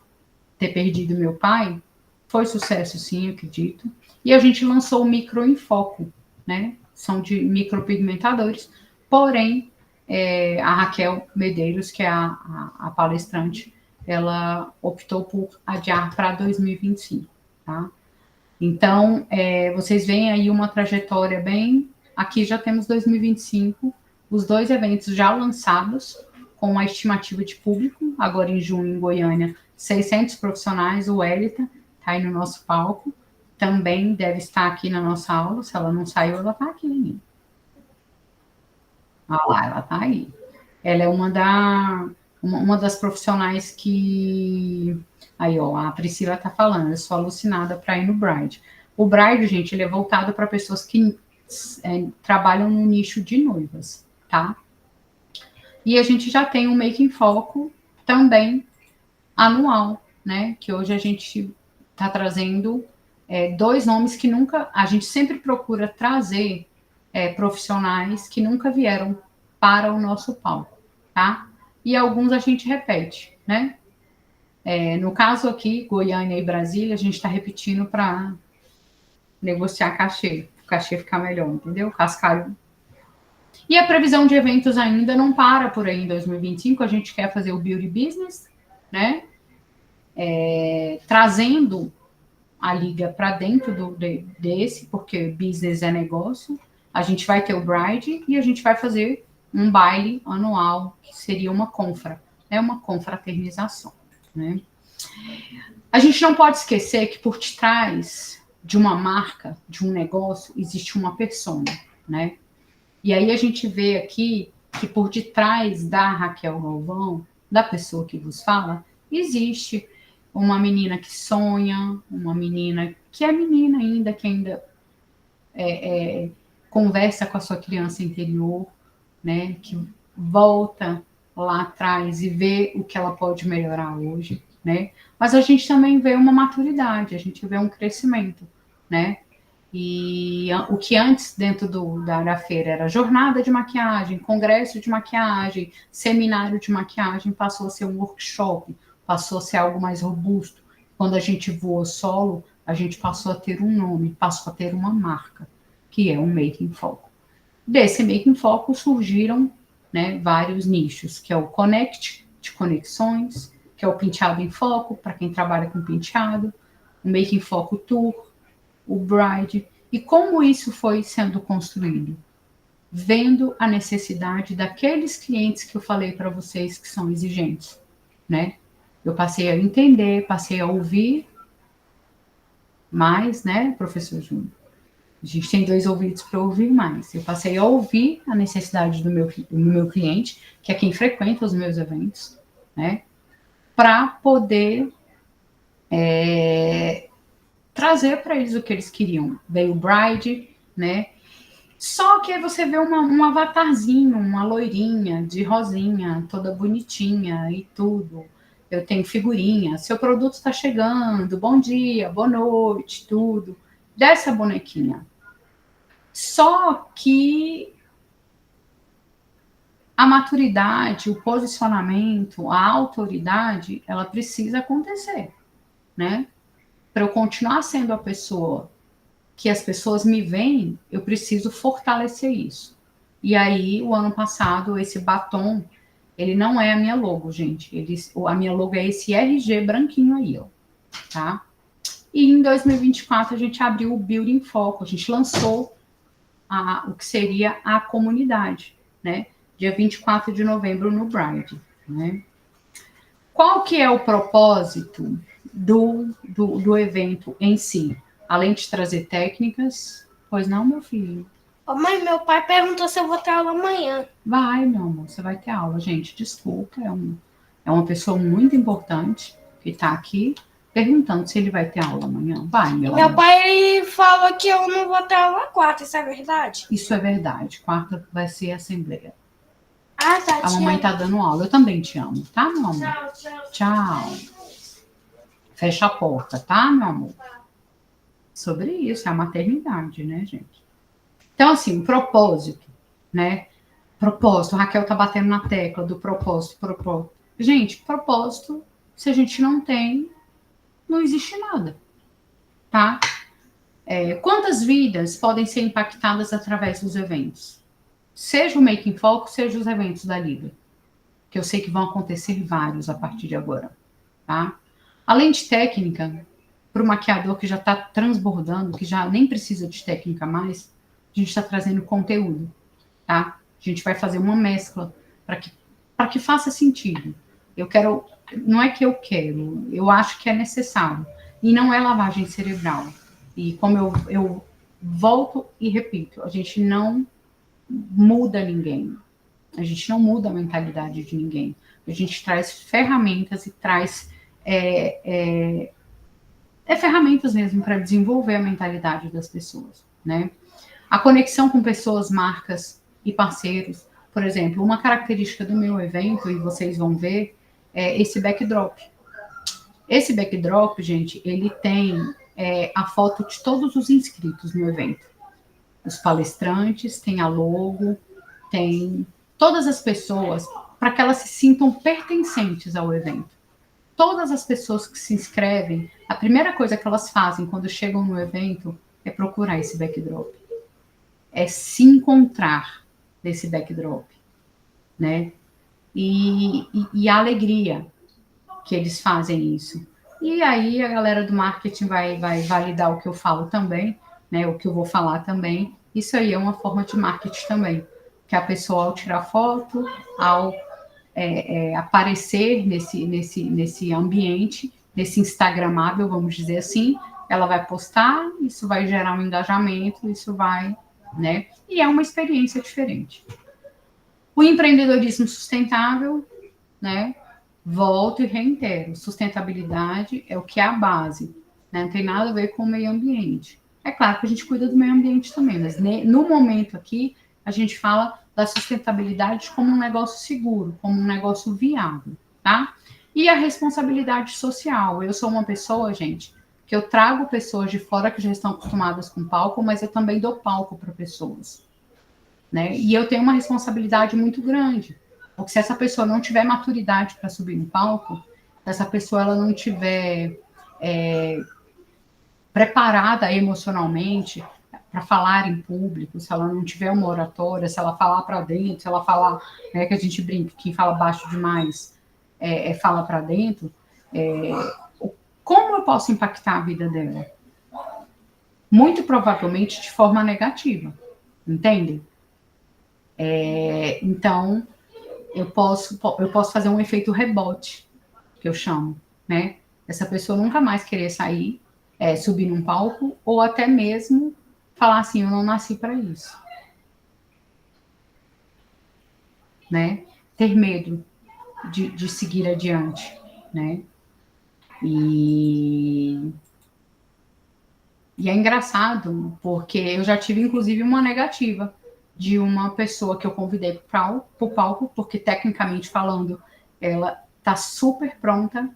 ter perdido meu pai, foi sucesso, sim, eu acredito. E a gente lançou o Micro em Foco, né? São de micropigmentadores, porém, a Raquel Medeiros, que é a palestrante, ela optou por adiar para 2025, tá? Então, vocês veem aí uma trajetória bem... Aqui já temos 2025, os 2 eventos já lançados, com a estimativa de público, agora em junho, em Goiânia, 600 profissionais, o Elita está aí no nosso palco, também deve estar aqui na nossa aula, se ela não saiu, ela está aqui ainda. Ah lá, ela está aí. Ela é uma das profissionais que... Aí, ó, a Priscila está falando, eu sou alucinada para ir no Bride. O Bride, gente, ele é voltado para pessoas que trabalham no nicho de noivas, tá? E a gente já tem um Make em Foco também anual, né? Que hoje a gente está trazendo 2 nomes que nunca... A gente sempre procura trazer profissionais que nunca vieram para o nosso palco, tá? E alguns a gente repete, né? No caso aqui, Goiânia e Brasília, a gente está repetindo para negociar cachê, o cachê ficar melhor, entendeu? Cascalho. E a previsão de eventos ainda não para por aí em 2025, a gente quer fazer o Beauty Business, né? Trazendo a liga para dentro desse, porque business é negócio. A gente vai ter o Bride e a gente vai fazer um baile anual, que seria uma confra, né? Uma confraternização, né? A gente não pode esquecer que por detrás de uma marca, de um negócio, existe uma persona, né? E aí a gente vê aqui que por detrás da Raquel Galvão, da pessoa que vos fala, existe uma menina que sonha, uma menina que é menina ainda, que ainda conversa com a sua criança interior, né? Que volta lá atrás e vê o que ela pode melhorar hoje, né? Mas a gente também vê uma maturidade, a gente vê um crescimento, né? E o que antes, dentro da feira, era jornada de maquiagem, congresso de maquiagem, seminário de maquiagem, passou a ser um workshop, passou a ser algo mais robusto. Quando a gente voa solo, a gente passou a ter um nome, passou a ter uma marca, que é o Make in Foco. Desse Make in Foco surgiram, né, vários nichos, que é o Connect, de conexões, que é o penteado em foco, para quem trabalha com penteado, o Make in Foco Tour, o Bride, e como isso foi sendo construído? Vendo a necessidade daqueles clientes que eu falei para vocês que são exigentes, né? Eu passei a entender, passei a ouvir mais, né, professor Júnior? A gente tem 2 ouvidos para ouvir mais. Eu passei a ouvir a necessidade do meu cliente, que é quem frequenta os meus eventos, né? Para poder trazer para eles o que eles queriam. Veio o Bride, né? Só que aí você vê um avatarzinho, uma loirinha de rosinha, toda bonitinha e tudo. Eu tenho figurinha, seu produto está chegando, bom dia, boa noite, tudo. Dessa bonequinha. Só que a maturidade, o posicionamento, a autoridade, ela precisa acontecer, né? Para eu continuar sendo a pessoa que as pessoas me veem, eu preciso fortalecer isso. E aí, o ano passado, esse batom, ele não é a minha logo, gente. A minha logo é esse RG branquinho aí, ó, tá? E em 2024, a gente abriu o Build in Foco, a gente lançou o que seria a comunidade, né? Dia 24 de novembro no Bride, né? Qual que é o propósito do evento em si? Além de trazer técnicas, pois não, meu filho? Ô, mãe, meu pai perguntou se eu vou ter aula amanhã. Vai, meu amor, você vai ter aula, gente. Desculpa, é uma pessoa muito importante que está aqui perguntando se ele vai ter aula amanhã. Vai, meu amor. Meu pai ele falou que eu não vou ter aula quarta, isso é verdade? Isso é verdade. Quarta vai ser a assembleia. Ah, tá. A mamãe tá dando aula. Eu também te amo, tá, meu amor? Tchau, tchau. Tchau. Fecha a porta, tá, meu amor? Sobre isso, é a maternidade, né, gente? Então, assim, propósito, né? Propósito, a Raquel tá batendo na tecla do propósito. Gente, propósito, se a gente não tem, não existe nada, tá? Quantas vidas podem ser impactadas através dos eventos? Seja o Make in Foco, seja os eventos da Liga, que eu sei que vão acontecer vários a partir de agora, tá? Além de técnica, para o maquiador que já está transbordando, que já nem precisa de técnica mais, a gente está trazendo conteúdo, tá? A gente vai fazer uma mescla para que faça sentido. Não é que eu quero, eu acho que é necessário. E não é lavagem cerebral. E como eu volto e repito, a gente não muda ninguém. A gente não muda a mentalidade de ninguém. A gente traz ferramentas e traz ferramentas mesmo para desenvolver a mentalidade das pessoas, né? A conexão com pessoas, marcas e parceiros. Por exemplo, uma característica do meu evento, e vocês vão ver, é esse backdrop. Esse backdrop, gente, ele tem a foto de todos os inscritos no evento. Os palestrantes, tem a logo, tem todas as pessoas, para que elas se sintam pertencentes ao evento. Todas as pessoas que se inscrevem, a primeira coisa que elas fazem quando chegam no evento é procurar esse backdrop. É se encontrar nesse backdrop, né? E a alegria que eles fazem isso. E aí a galera do marketing vai validar o que eu falo também, né? O que eu vou falar também. Isso aí é uma forma de marketing também. Que a pessoa, ao tirar foto, ao aparecer nesse ambiente, nesse instagramável, vamos dizer assim, ela vai postar, isso vai gerar um engajamento, isso vai, né? E é uma experiência diferente. O empreendedorismo sustentável, né? Volto e reitero, sustentabilidade é o que é a base, né? Não tem nada a ver com o meio ambiente. É claro que a gente cuida do meio ambiente também, mas no momento aqui, a gente fala da sustentabilidade como um negócio seguro, como um negócio viável, tá? E a responsabilidade social. Eu sou uma pessoa, gente, que eu trago pessoas de fora que já estão acostumadas com palco, mas eu também dou palco para pessoas, né? E eu tenho uma responsabilidade muito grande, porque se essa pessoa não tiver maturidade para subir no palco, se essa pessoa ela não tiver preparada emocionalmente para falar em público, se ela não tiver uma oratória, se ela falar para dentro, se ela falar, né, que a gente brinca, quem fala baixo demais fala para dentro, como eu posso impactar a vida dela? Muito provavelmente de forma negativa, entende? Então, eu posso fazer um efeito rebote, que eu chamo, né? Essa pessoa nunca mais querer sair, subir num palco, ou até mesmo falar assim, eu não nasci para isso. Né? Ter medo de seguir adiante, né? E é engraçado, porque eu já tive, inclusive, uma negativa de uma pessoa que eu convidei para o palco, porque, tecnicamente falando, ela está super pronta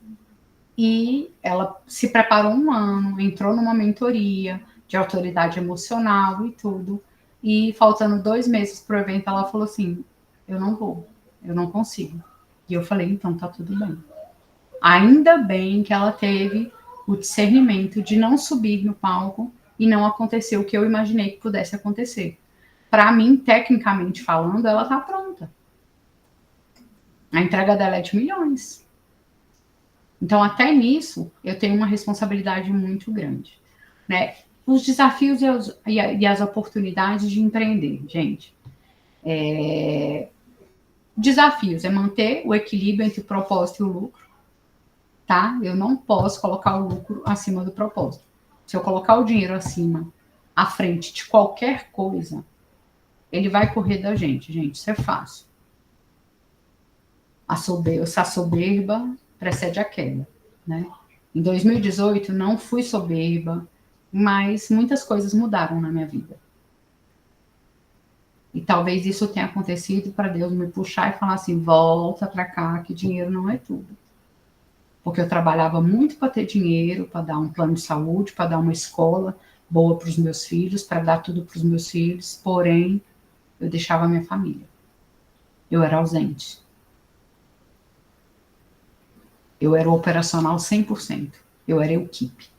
e ela se preparou um ano, entrou numa mentoria de autoridade emocional e tudo, e faltando 2 meses para o evento, ela falou assim, eu não vou, eu não consigo. E eu falei, então tá tudo bem. Ainda bem que ela teve o discernimento de não subir no palco e não aconteceu o que eu imaginei que pudesse acontecer. Para mim, tecnicamente falando, ela tá pronta. A entrega dela é de milhões. Então, até nisso, eu tenho uma responsabilidade muito grande, né? Os desafios e as oportunidades de empreender, gente. Desafios é manter o equilíbrio entre o propósito e o lucro, tá? Eu não posso colocar o lucro acima do propósito. Se eu colocar o dinheiro à frente de qualquer coisa, ele vai correr da gente, isso é fácil. A soberba precede a queda, né? Em 2018, não fui soberba, mas muitas coisas mudaram na minha vida. E talvez isso tenha acontecido para Deus me puxar e falar assim, volta para cá, que dinheiro não é tudo. Porque eu trabalhava muito para ter dinheiro, para dar um plano de saúde, para dar uma escola boa para os meus filhos, para dar tudo para os meus filhos, porém, eu deixava a minha família. Eu era ausente. Eu era o operacional 100%. Eu era equipe.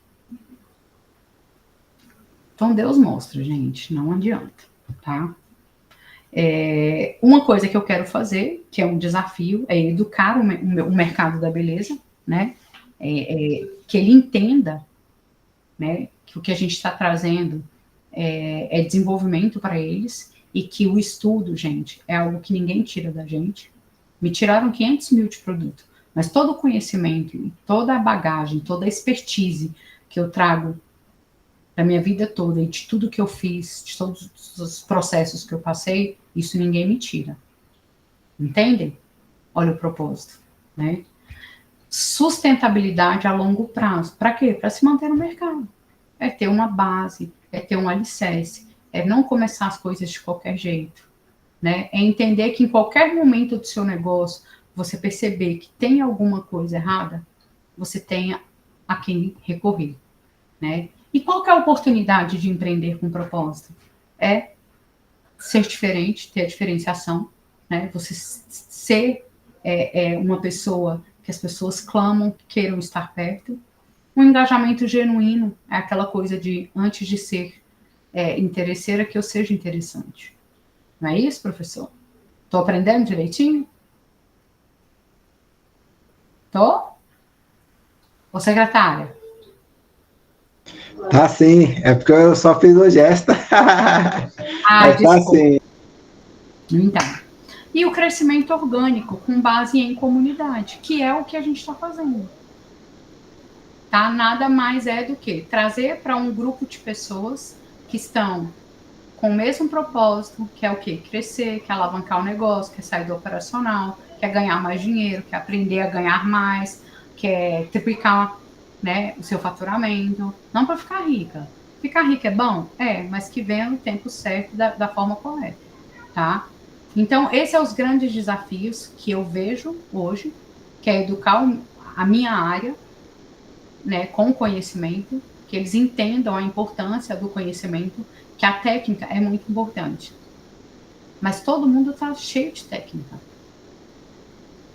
Então, Deus mostra, gente, não adianta, tá? Uma coisa que eu quero fazer, que é um desafio, é educar o mercado da beleza, né? Que ele entenda, né, que o que a gente está trazendo é desenvolvimento para eles e que o estudo, gente, é algo que ninguém tira da gente. Me tiraram 500 mil de produto, mas todo o conhecimento, toda a bagagem, toda a expertise que eu trago da minha vida toda e de tudo que eu fiz, de todos os processos que eu passei, isso ninguém me tira. Entendem? Olha o propósito, né? Sustentabilidade a longo prazo. Para quê? Para se manter no mercado. É ter uma base, é ter um alicerce, é não começar as coisas de qualquer jeito, né? É entender que em qualquer momento do seu negócio, você perceber que tem alguma coisa errada, você tenha a quem recorrer, né? E qual que é a oportunidade de empreender com propósito? É ser diferente, ter a diferenciação, né? Você ser uma pessoa que as pessoas clamam, queiram estar perto. Um engajamento genuíno é aquela coisa de, antes de ser interesseira, que eu seja interessante. Não é isso, professor? Estou aprendendo direitinho? Tô? Ô, secretária? Tá sim, é porque eu só fiz o gesto. Mas tá sim. Então, e o crescimento orgânico com base em comunidade, que é o que a gente está fazendo. Tá? Nada mais é do que trazer para um grupo de pessoas que estão com o mesmo propósito, que é o quê? Crescer, quer alavancar o negócio, quer sair do operacional, quer ganhar mais dinheiro, quer aprender a ganhar mais, quer triplicar, né, o seu faturamento. Não para ficar rica. Ficar rica é bom? Mas que venha no tempo certo, da forma correta, tá? Então, esses são os grandes desafios que eu vejo hoje, que é educar a minha área, né, com conhecimento, que eles entendam a importância do conhecimento, que a técnica é muito importante. Mas todo mundo está cheio de técnica.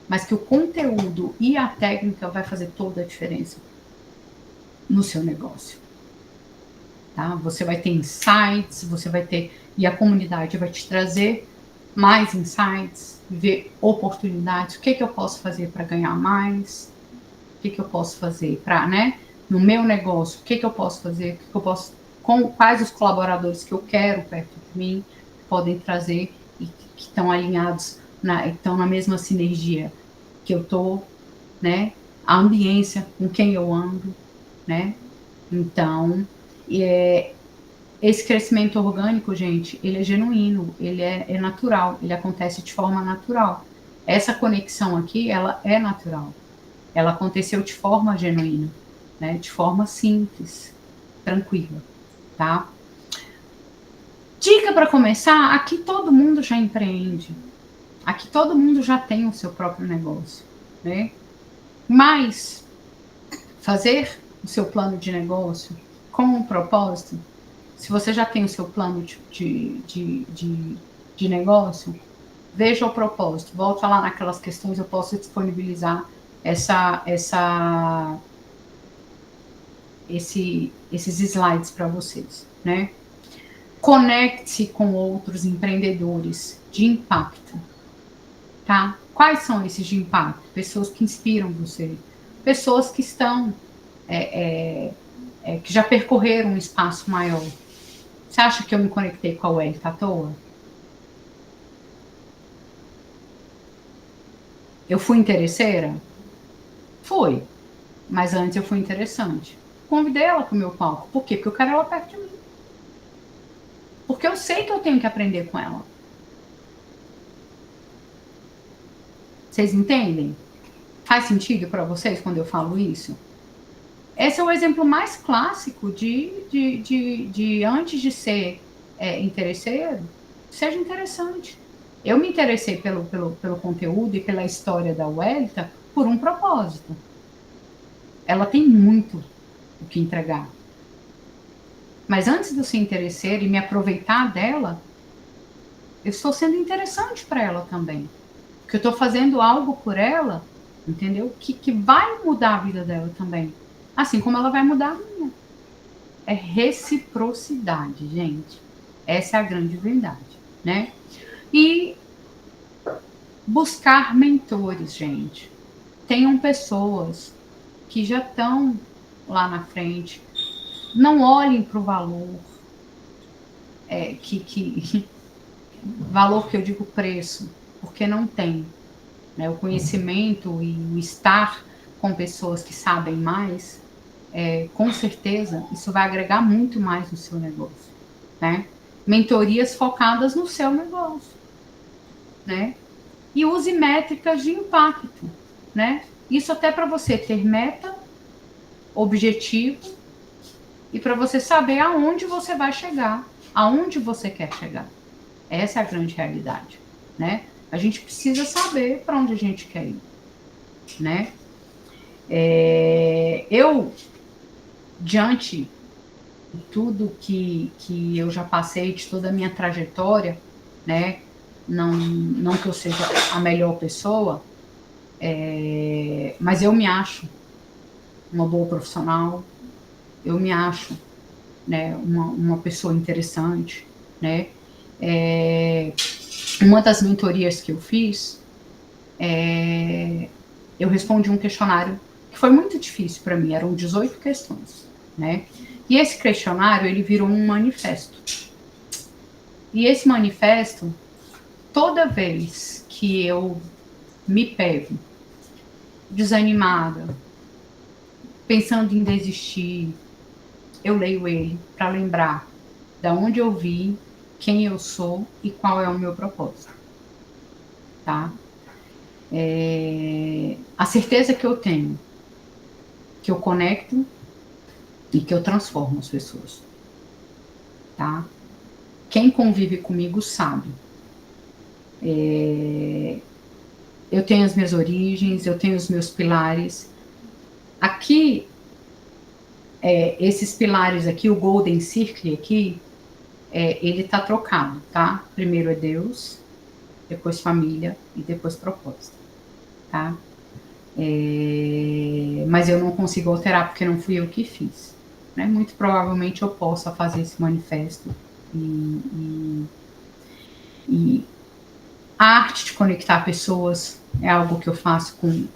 Mas que o conteúdo e a técnica vai fazer toda a diferença no seu negócio. Tá? Você vai ter insights, você vai ter, e a comunidade vai te trazer mais insights, ver oportunidades, o que eu posso fazer para ganhar mais, o que eu posso fazer para, né, no meu negócio, o que eu posso fazer, o que eu posso, quais os colaboradores que eu quero perto de mim podem trazer e que estão alinhados, estão na mesma sinergia que eu estou, né, a ambiência com quem eu ando, né, então, esse crescimento orgânico, gente, ele é genuíno, ele é natural, ele acontece de forma natural. Essa conexão aqui, ela é natural. Ela aconteceu de forma genuína, né? De forma simples, tranquila, tá? Dica para começar, aqui todo mundo já empreende. Aqui todo mundo já tem o seu próprio negócio, né? Mas fazer o seu plano de negócio com um propósito, se você já tem o seu plano de negócio, veja o propósito, volta lá naquelas questões, eu posso disponibilizar esses slides para vocês, né? Conecte-se com outros empreendedores de impacto, tá? Quais são esses de impacto? Pessoas que inspiram você, pessoas que estão, que já percorreram um espaço maior. Você acha que eu me conectei com a Wellington à toa? Eu fui interesseira? Fui. Mas antes eu fui interessante. Convidei ela para o meu palco. Por quê? Porque eu quero ela perto de mim. Porque eu sei que eu tenho que aprender com ela. Vocês entendem? Faz sentido para vocês quando eu falo isso? Esse é o exemplo mais clássico de antes de ser interesseiro, seja interessante. Eu me interessei pelo conteúdo e pela história da Wellington por um propósito. Ela tem muito o que entregar. Mas antes de eu ser interesseiro e me aproveitar dela, eu estou sendo interessante para ela também. Porque eu estou fazendo algo por ela, entendeu? Que vai mudar a vida dela também. Assim como ela vai mudar a minha. É reciprocidade, gente. Essa é a grande verdade, né? E buscar mentores, gente. Tenham pessoas que já estão lá na frente. Não olhem para o valor. Valor que eu digo preço, porque não tem. Né? O conhecimento e o estar com pessoas que sabem mais, com certeza, isso vai agregar muito mais no seu negócio. Né? Mentorias focadas no seu negócio. Né? E use métricas de impacto. Né? Isso até para você ter meta, objetivo, e para você saber aonde você vai chegar, aonde você quer chegar. Essa é a grande realidade. Né? A gente precisa saber para onde a gente quer ir. Né? Eu, diante de tudo que eu já passei, de toda a minha trajetória, né? Não que eu seja a melhor pessoa, mas eu me acho uma boa profissional, eu me acho, né, uma pessoa interessante, né? Uma das mentorias que eu fiz, eu respondi um questionário que foi muito difícil para mim, eram 18 questões, né? E esse questionário, ele virou um manifesto. E esse manifesto, toda vez que eu me pego desanimada, pensando em desistir, eu leio ele para lembrar de onde eu vim, quem eu sou e qual é o meu propósito. Tá? A certeza que eu tenho, que eu conecto e que eu transformo as pessoas. Tá? Quem convive comigo sabe. Eu tenho as minhas origens, eu tenho os meus pilares. Aqui esses pilares aqui, o Golden Circle aqui, ele está trocado, tá? Primeiro é Deus, depois família e depois propósito, tá? Mas eu não consigo alterar porque não fui eu que fiz, né? Muito provavelmente eu possa fazer esse manifesto e a arte de conectar pessoas é algo que eu faço com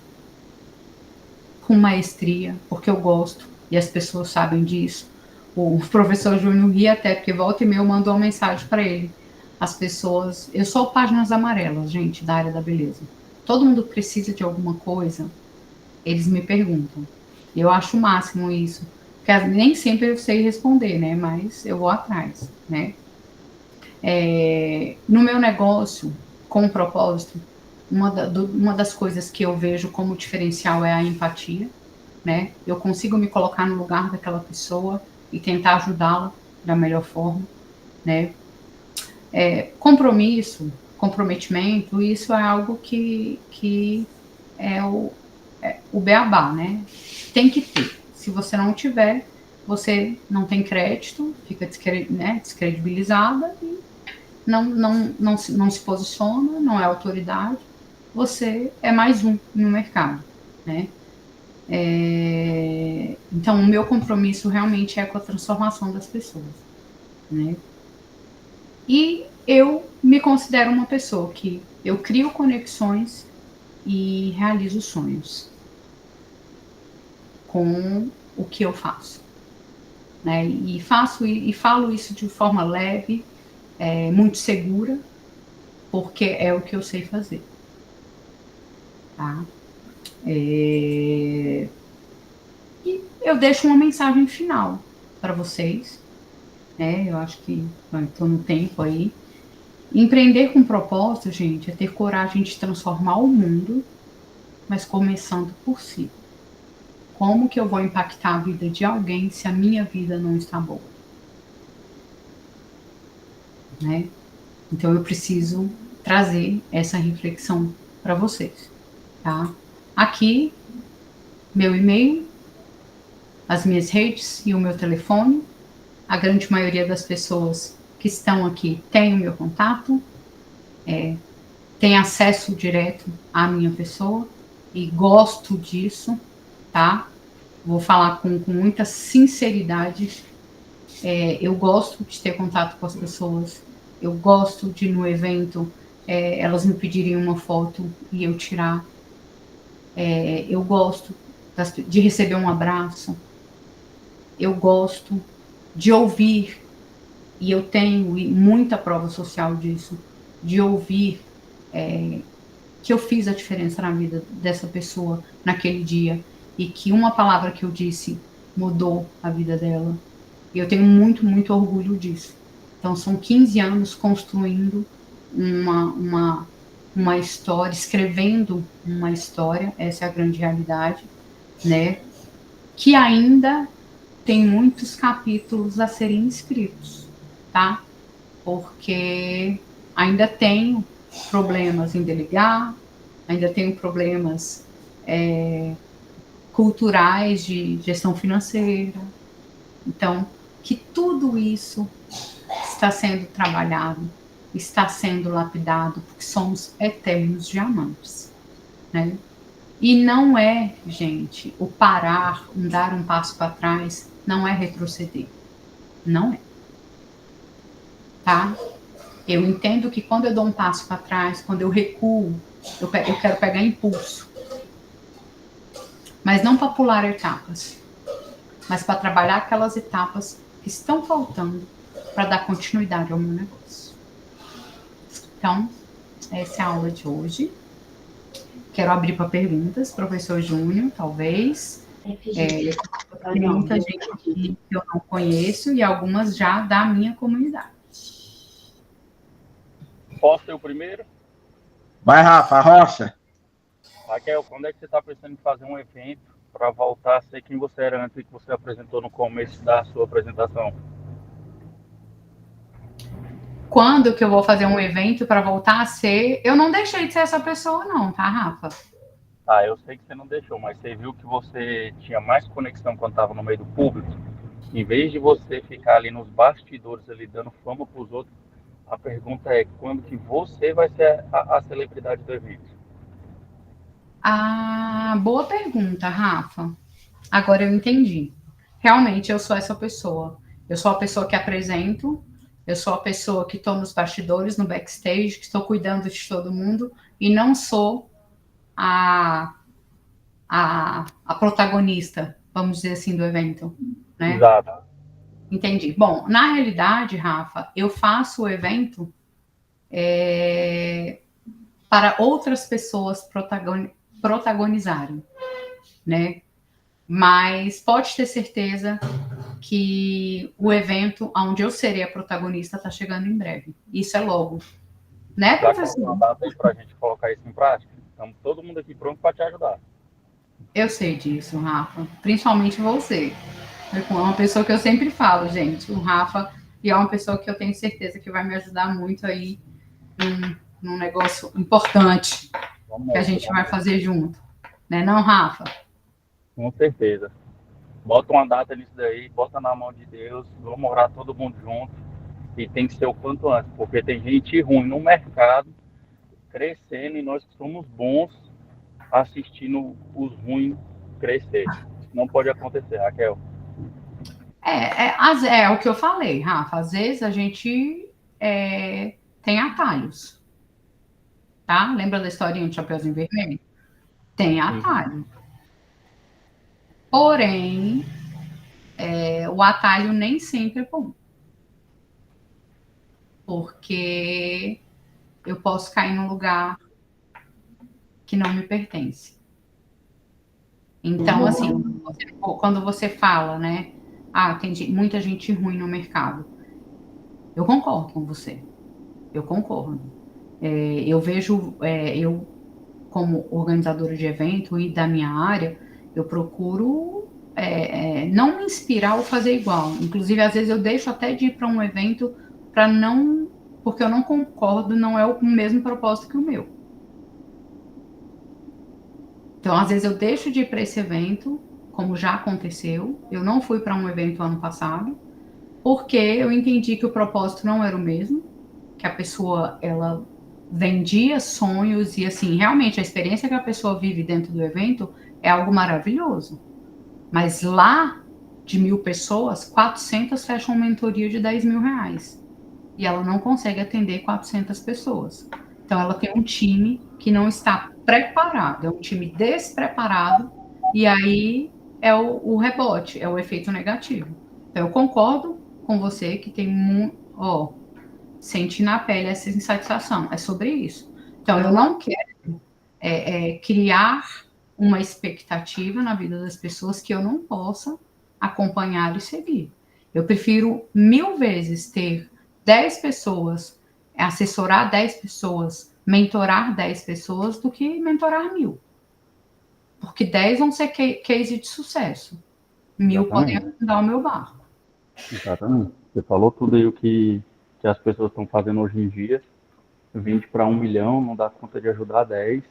maestria, porque eu gosto e as pessoas sabem disso. O professor Júnior ri até, porque volta e meia eu mando uma mensagem para ele. As pessoas... Eu sou páginas amarelas, gente, da área da beleza. Todo mundo precisa de alguma coisa, eles me perguntam. Eu acho o máximo isso. Porque nem sempre eu sei responder, né? Mas eu vou atrás, né? No meu negócio, com propósito, uma das coisas que eu vejo como diferencial é a empatia, né? Eu consigo me colocar no lugar daquela pessoa e tentar ajudá-la da melhor forma, né? Comprometimento, isso é algo que é o beabá, né? Tem que ter. Se você não tiver, você não tem crédito, fica descredibilizada e não se posiciona, não é autoridade, você é mais um no mercado, né? Então, o meu compromisso realmente é com a transformação das pessoas, né? E eu me considero uma pessoa que eu crio conexões e realizo sonhos com o que eu faço, né? E falo isso de forma leve, muito segura, porque é o que eu sei fazer, tá? E eu deixo uma mensagem final para vocês, né? Eu acho que estou no tempo aí. Empreender com propósito, gente, é ter coragem de transformar o mundo, mas começando por si. Como que eu vou impactar a vida de alguém se a minha vida não está boa? Né? Então eu preciso trazer essa reflexão para vocês, tá? Aqui, meu e-mail, as minhas redes e o meu telefone. A grande maioria das pessoas que estão aqui tem o meu contato, tem acesso direto à minha pessoa e gosto disso, tá? Vou falar com muita sinceridade. Eu gosto de ter contato com as pessoas, eu gosto de no evento elas me pedirem uma foto e eu tirar. Eu gosto de receber um abraço, eu gosto de ouvir, e eu tenho muita prova social disso, de ouvir que eu fiz a diferença na vida dessa pessoa naquele dia, e que uma palavra que eu disse mudou a vida dela. E eu tenho muito, muito orgulho disso. Então, são 15 anos construindo uma história, escrevendo uma história, essa é a grande realidade, né? Que ainda tem muitos capítulos a serem escritos, tá? Porque ainda tenho problemas em delegar, ainda tenho problemas culturais de gestão financeira. Então, que tudo isso está sendo trabalhado, está sendo lapidado, porque somos eternos diamantes, né? E não é, gente, o parar, dar um passo para trás, não é retroceder. Não é. Tá? Eu entendo que quando eu dou um passo para trás, quando eu recuo, eu quero pegar impulso. Mas não para pular etapas, mas para trabalhar aquelas etapas que estão faltando para dar continuidade ao meu negócio. Então, essa é a aula de hoje. Quero abrir para perguntas, professor Júnior, talvez. Tem muita gente aqui que eu não conheço e algumas já da minha comunidade. Posso ser o primeiro? Vai, Rafa, Rocha. Raquel, quando é que você está pensando em fazer um evento para voltar a ser quem você era antes que você apresentou no começo da sua apresentação? Quando que eu vou fazer um evento para voltar a ser... Eu não deixei de ser essa pessoa não, tá, Rafa? Ah, eu sei que você não deixou, mas você viu que você tinha mais conexão quando estava no meio do público? Em vez de você ficar ali nos bastidores, ali dando fama para os outros, a pergunta é quando que você vai ser a celebridade do evento? Ah, boa pergunta, Rafa. Agora eu entendi. Realmente eu sou essa pessoa. Eu sou a pessoa que apresento, eu sou a pessoa que estou nos bastidores, no backstage, que estou cuidando de todo mundo, e não sou a, a protagonista, vamos dizer assim, do evento, né? Exato. Entendi. Bom, na realidade, Rafa, eu faço o evento para outras pessoas protagonizarem, né? Mas pode ter certeza que o evento onde eu serei a protagonista está chegando em breve. Isso é logo. Né, Já colocou uma professor? data aí para a gente colocar isso em prática? Estamos todo mundo aqui pronto para te ajudar. Eu sei disso, Rafa. Principalmente você. É uma pessoa que eu sempre falo, gente. O Rafa e é uma pessoa que eu tenho certeza que vai me ajudar muito aí num negócio importante Vamos que a nessa, gente vamos vai nessa. fazer junto. Né não, Rafa? Com certeza. Bota uma data nisso daí, bota na mão de Deus, vamos orar todo mundo junto. E tem que ser o quanto antes, porque tem gente ruim no mercado crescendo e nós que somos bons assistindo os ruins crescer. Isso não pode acontecer, Raquel. É o que eu falei, Rafa. Às vezes a gente tem atalhos, tá? Lembra da historinha do Chapeuzinho Vermelho? Tem Sim. atalho. Porém, o atalho nem sempre é bom. Porque eu posso cair num lugar que não me pertence. Então, assim, quando você fala, né? Ah, tem muita gente ruim no mercado. Eu concordo com você. Eu concordo. Eu vejo, eu como organizadora de evento e da minha área, eu procuro não me inspirar ou fazer igual. Inclusive, às vezes eu deixo até de ir para um evento para não, porque eu não concordo, não é o mesmo propósito que o meu. Então, às vezes eu deixo de ir para esse evento, como já aconteceu. Eu não fui para um evento ano passado, porque eu entendi que o propósito não era o mesmo, que a pessoa ela vendia sonhos e assim, realmente a experiência que a pessoa vive dentro do evento é algo maravilhoso. Mas lá de 1.000 pessoas, 400 fecham uma mentoria de 10 mil reais. E ela não consegue atender 400 pessoas. Então ela tem um time que não está preparado, é um time despreparado, e aí é o rebote, é o efeito negativo. Então eu concordo com você que tem sente na pele essa insatisfação. É sobre isso. Então, eu não quero criar uma expectativa na vida das pessoas que eu não possa acompanhar e seguir. Eu prefiro 1000 vezes ter 10 pessoas, assessorar 10 pessoas, mentorar 10 pessoas, do que mentorar 1000. Porque 10 vão ser case de sucesso. 1000 podem Exatamente. afundar o meu barco. Exatamente. Você falou tudo aí o que as pessoas estão fazendo hoje em dia. 20 para 1 milhão, não dá conta de ajudar 10.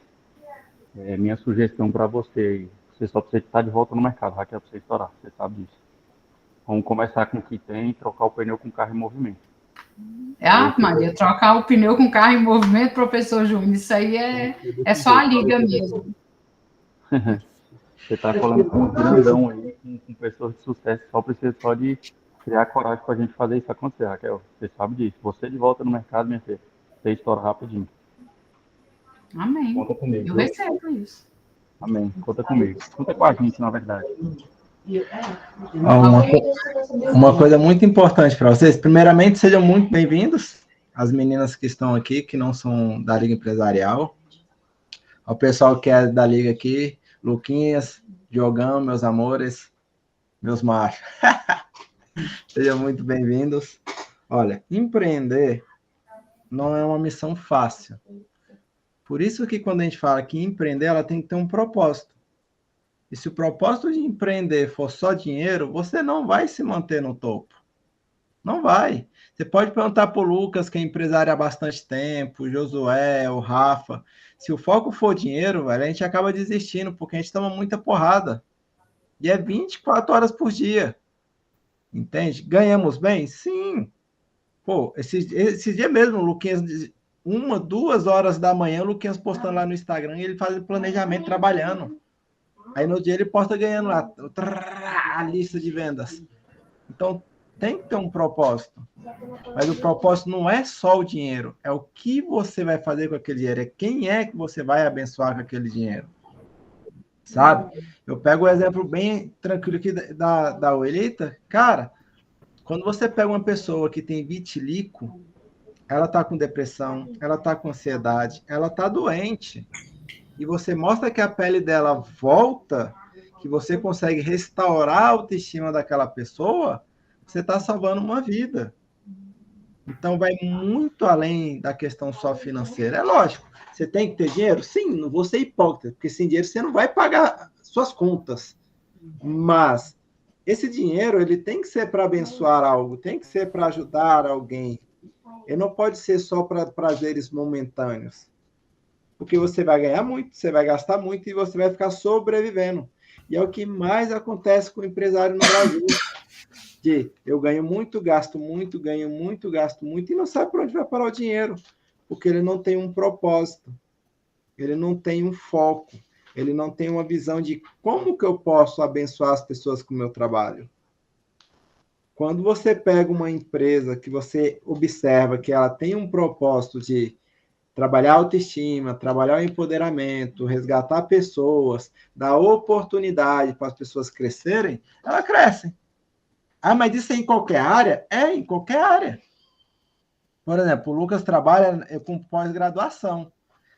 Minha sugestão para você aí. Você só precisa estar de volta no mercado, Raquel, para você estourar. Você sabe disso. Vamos começar com o que tem e trocar o pneu com o carro em movimento. Maria, trocar o pneu com o carro em movimento, professor Júnior, isso aí é só a liga mesmo. Você está falando com um grandão aí, com pessoas de sucesso, só precisa só de criar coragem para a gente fazer isso acontecer, Raquel. Você sabe disso. Você de volta no mercado, minha filha, você estoura rapidinho. Amém. Conta comigo. Eu recebo isso. Amém. Conta comigo. Conta com a gente, na verdade. Uma coisa muito importante para vocês. Primeiramente, sejam muito bem-vindos, as meninas que estão aqui, que não são da Liga Empresarial. Ao pessoal que é da Liga aqui, Luquinhas, Diogão, meus amores, meus machos. Sejam muito bem-vindos. Olha, empreender não é uma missão fácil. Por isso que quando a gente fala que empreender, ela tem que ter um propósito. E se o propósito de empreender for só dinheiro, você não vai se manter no topo. Não vai. Você pode perguntar para o Lucas, que é empresário há bastante tempo, o Josué, o Rafa. Se o foco for dinheiro, velho, a gente acaba desistindo, porque a gente toma muita porrada. E é 24 horas por dia. Entende? Ganhamos bem? Sim. Pô, esse dia mesmo, o Luquinhas, 1, 2 horas da manhã, o Luquinhas postando lá no Instagram, e ele faz o planejamento trabalhando. Aí no dia ele posta ganhando lá a lista de vendas. Então, tem que ter um propósito. Mas o propósito não é só o dinheiro, é o que você vai fazer com aquele dinheiro, é quem é que você vai abençoar com aquele dinheiro. Sabe? Eu pego o exemplo bem tranquilo aqui da Oelita. Cara, quando você pega uma pessoa que tem vitiligo, ela tá com depressão, ela tá com ansiedade, ela tá doente, e você mostra que a pele dela volta, que você consegue restaurar a autoestima daquela pessoa, você está salvando uma vida. Então, vai muito além da questão só financeira. É lógico, você tem que ter dinheiro? Sim, não vou ser hipócrita, porque sem dinheiro você não vai pagar suas contas. Mas esse dinheiro, ele tem que ser para abençoar algo, tem que ser para ajudar alguém. Ele não pode ser só para prazeres momentâneos. Porque você vai ganhar muito, você vai gastar muito e você vai ficar sobrevivendo. E é o que mais acontece com o empresário no Brasil. Eu ganho muito, gasto muito, ganho muito, gasto muito, e não sabe para onde vai parar o dinheiro, porque ele não tem um propósito, ele não tem um foco, ele não tem uma visão de como que eu posso abençoar as pessoas com o meu trabalho. Quando você pega uma empresa que você observa que ela tem um propósito de trabalhar a autoestima, trabalhar o empoderamento, resgatar pessoas, dar oportunidade para as pessoas crescerem, elas crescem. Ah, mas isso é em qualquer área? É, em qualquer área. Por exemplo, o Lucas trabalha com pós-graduação.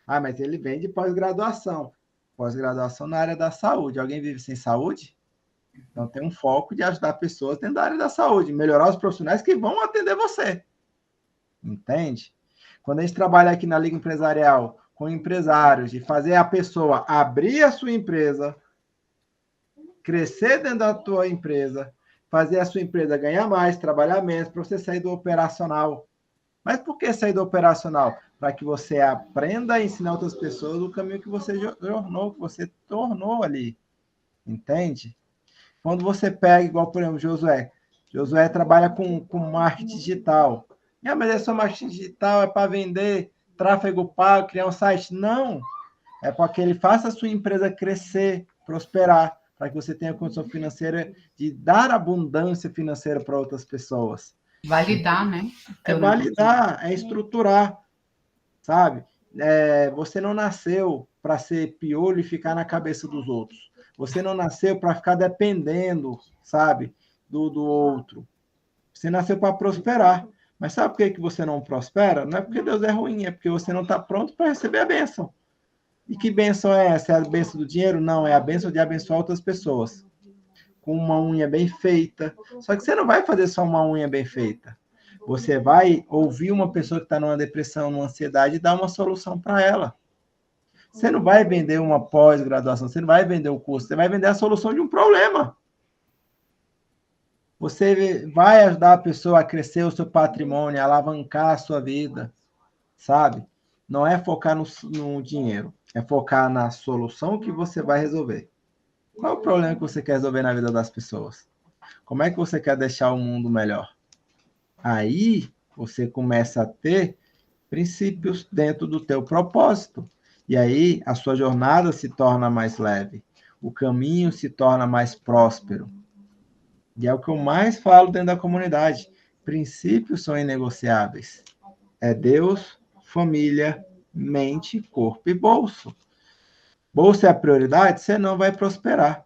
Ah, mas ele vem de pós-graduação. Pós-graduação na área da saúde. Alguém vive sem saúde? Então, tem um foco de ajudar pessoas dentro da área da saúde, melhorar os profissionais que vão atender você. Entende? Quando a gente trabalha aqui na Liga Empresarial com empresários, de fazer a pessoa abrir a sua empresa, crescer dentro da tua empresa, fazer a sua empresa ganhar mais, trabalhar menos, para você sair do operacional. Mas por que sair do operacional? Para que você aprenda a ensinar outras pessoas o caminho que você jornou, que você tornou ali. Entende? Quando você pega, igual, por exemplo, Josué. Josué trabalha com marketing digital. Mas é só marketing digital, é para vender tráfego pago, criar um site? Não. É para que ele faça a sua empresa crescer, prosperar, para que você tenha condição financeira de dar abundância financeira para outras pessoas. Validar, né? É validar, é estruturar, sabe? Você não nasceu para ser piolho e ficar na cabeça dos outros. Você não nasceu para ficar dependendo, sabe, do outro. Você nasceu para prosperar. Mas sabe por que você não prospera? Não é porque Deus é ruim, é porque você não está pronto para receber a bênção. E que bênção é essa? É a bênção do dinheiro? Não, é a bênção de abençoar outras pessoas. Com uma unha bem feita. Só que você não vai fazer só uma unha bem feita. Você vai ouvir uma pessoa que está numa depressão, numa ansiedade, e dar uma solução para ela. Você não vai vender uma pós-graduação, você não vai vender o curso, você vai vender a solução de um problema. Você vai ajudar a pessoa a crescer o seu patrimônio, a alavancar a sua vida, sabe? Não é focar no dinheiro, é focar na solução que você vai resolver. Qual é o problema que você quer resolver na vida das pessoas? Como é que você quer deixar o mundo melhor? Aí você começa a ter princípios dentro do teu propósito. E aí a sua jornada se torna mais leve. O caminho se torna mais próspero. E é o que eu mais falo dentro da comunidade. Princípios são inegociáveis. É Deus, família, mente, corpo e bolso. Bolso é a prioridade? Você não vai prosperar.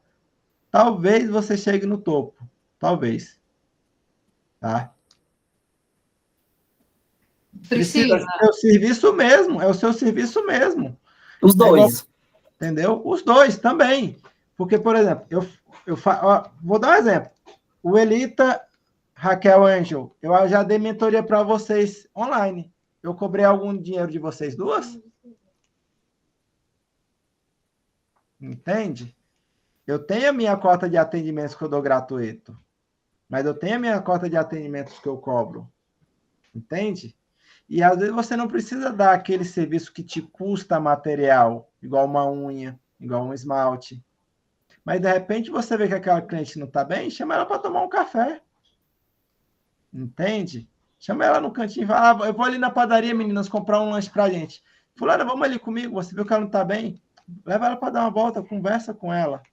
Talvez você chegue no topo. Talvez. Tá? Precisa ser o serviço mesmo. É o seu serviço mesmo. Os dois. Entendeu? Os dois também. Porque, por exemplo, vou dar um exemplo. O Elita, Raquel, Angel, eu já dei mentoria para vocês online. Eu cobrei algum dinheiro de vocês duas? Entende? Eu tenho a minha cota de atendimentos que eu dou gratuito. mas eu tenho a minha cota de atendimentos que eu cobro, entende? E às vezes você não precisa dar aquele serviço que te custa material, igual uma unha, igual um esmalte. Mas de repente você vê que aquela cliente não está bem, chama ela para tomar um café. Entende? Chama ela no cantinho e fala, eu vou ali na padaria, meninas, comprar um lanche pra gente. Fulana, vamos ali comigo, você viu que ela não está bem? Leva ela para dar uma volta, conversa com ela.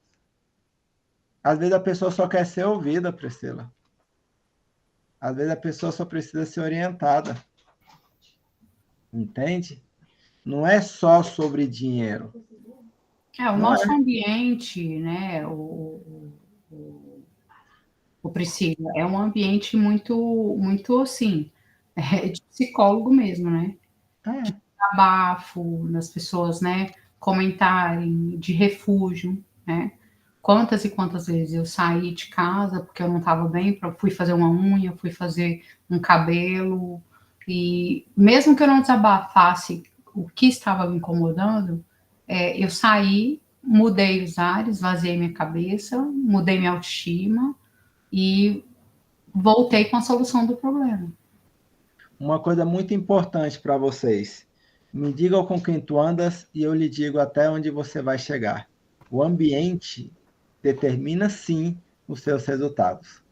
Às vezes a pessoa só quer ser ouvida, Priscila. Às vezes a pessoa só precisa ser orientada. Entende? Não é só sobre dinheiro. O nosso ambiente, né, o Priscila, é um ambiente muito assim, de psicólogo mesmo, né? De abafo, das pessoas, né, comentarem, de refúgio, né? Quantas e quantas vezes eu saí de casa porque eu não estava bem, fui fazer uma unha, fui fazer um cabelo, e mesmo que eu não desabafasse o que estava me incomodando, eu saí, mudei os ares, vazei minha cabeça, mudei minha autoestima e voltei com a solução do problema. Uma coisa muito importante para vocês. Me digam com quem tu andas e eu lhe digo até onde você vai chegar. O ambiente determina, sim, os seus resultados.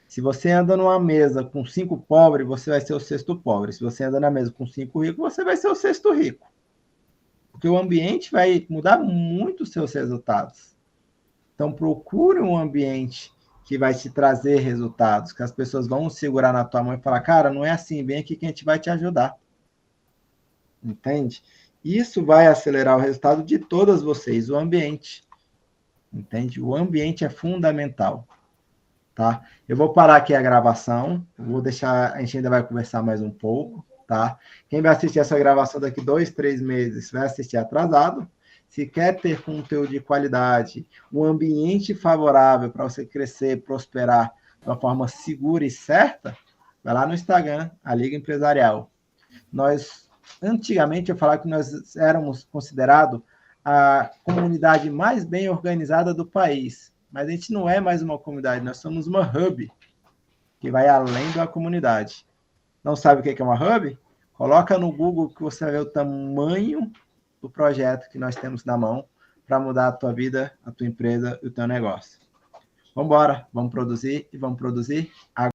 Se você anda numa mesa com 5 pobres, você vai ser o sexto pobre. Se você anda na mesa com 5 ricos, você vai ser o sexto rico. Porque o ambiente vai mudar muito os seus resultados. Então, procure um ambiente que vai te trazer resultados, que as pessoas vão segurar na tua mão e falar, cara, não é assim, vem aqui que a gente vai te ajudar. Entende? Isso vai acelerar o resultado de todas vocês, o ambiente. Entende? O ambiente é fundamental. Tá? Eu vou parar aqui a gravação, vou deixar, a gente ainda vai conversar mais um pouco, tá? Quem vai assistir essa gravação daqui 2, 3 meses vai assistir atrasado. Se quer ter conteúdo de qualidade, um ambiente favorável para você crescer, prosperar de uma forma segura e certa, vai lá no Instagram, a Liga Empresarial. Antigamente, eu falava que nós éramos considerados a comunidade mais bem organizada do país. Mas a gente não é mais uma comunidade, nós somos uma hub, que vai além da comunidade. Não sabe o que é uma hub? Coloca no Google que você vai ver o tamanho do projeto que nós temos na mão para mudar a tua vida, a tua empresa e o teu negócio. Vamos embora, vamos produzir e vamos produzir agora.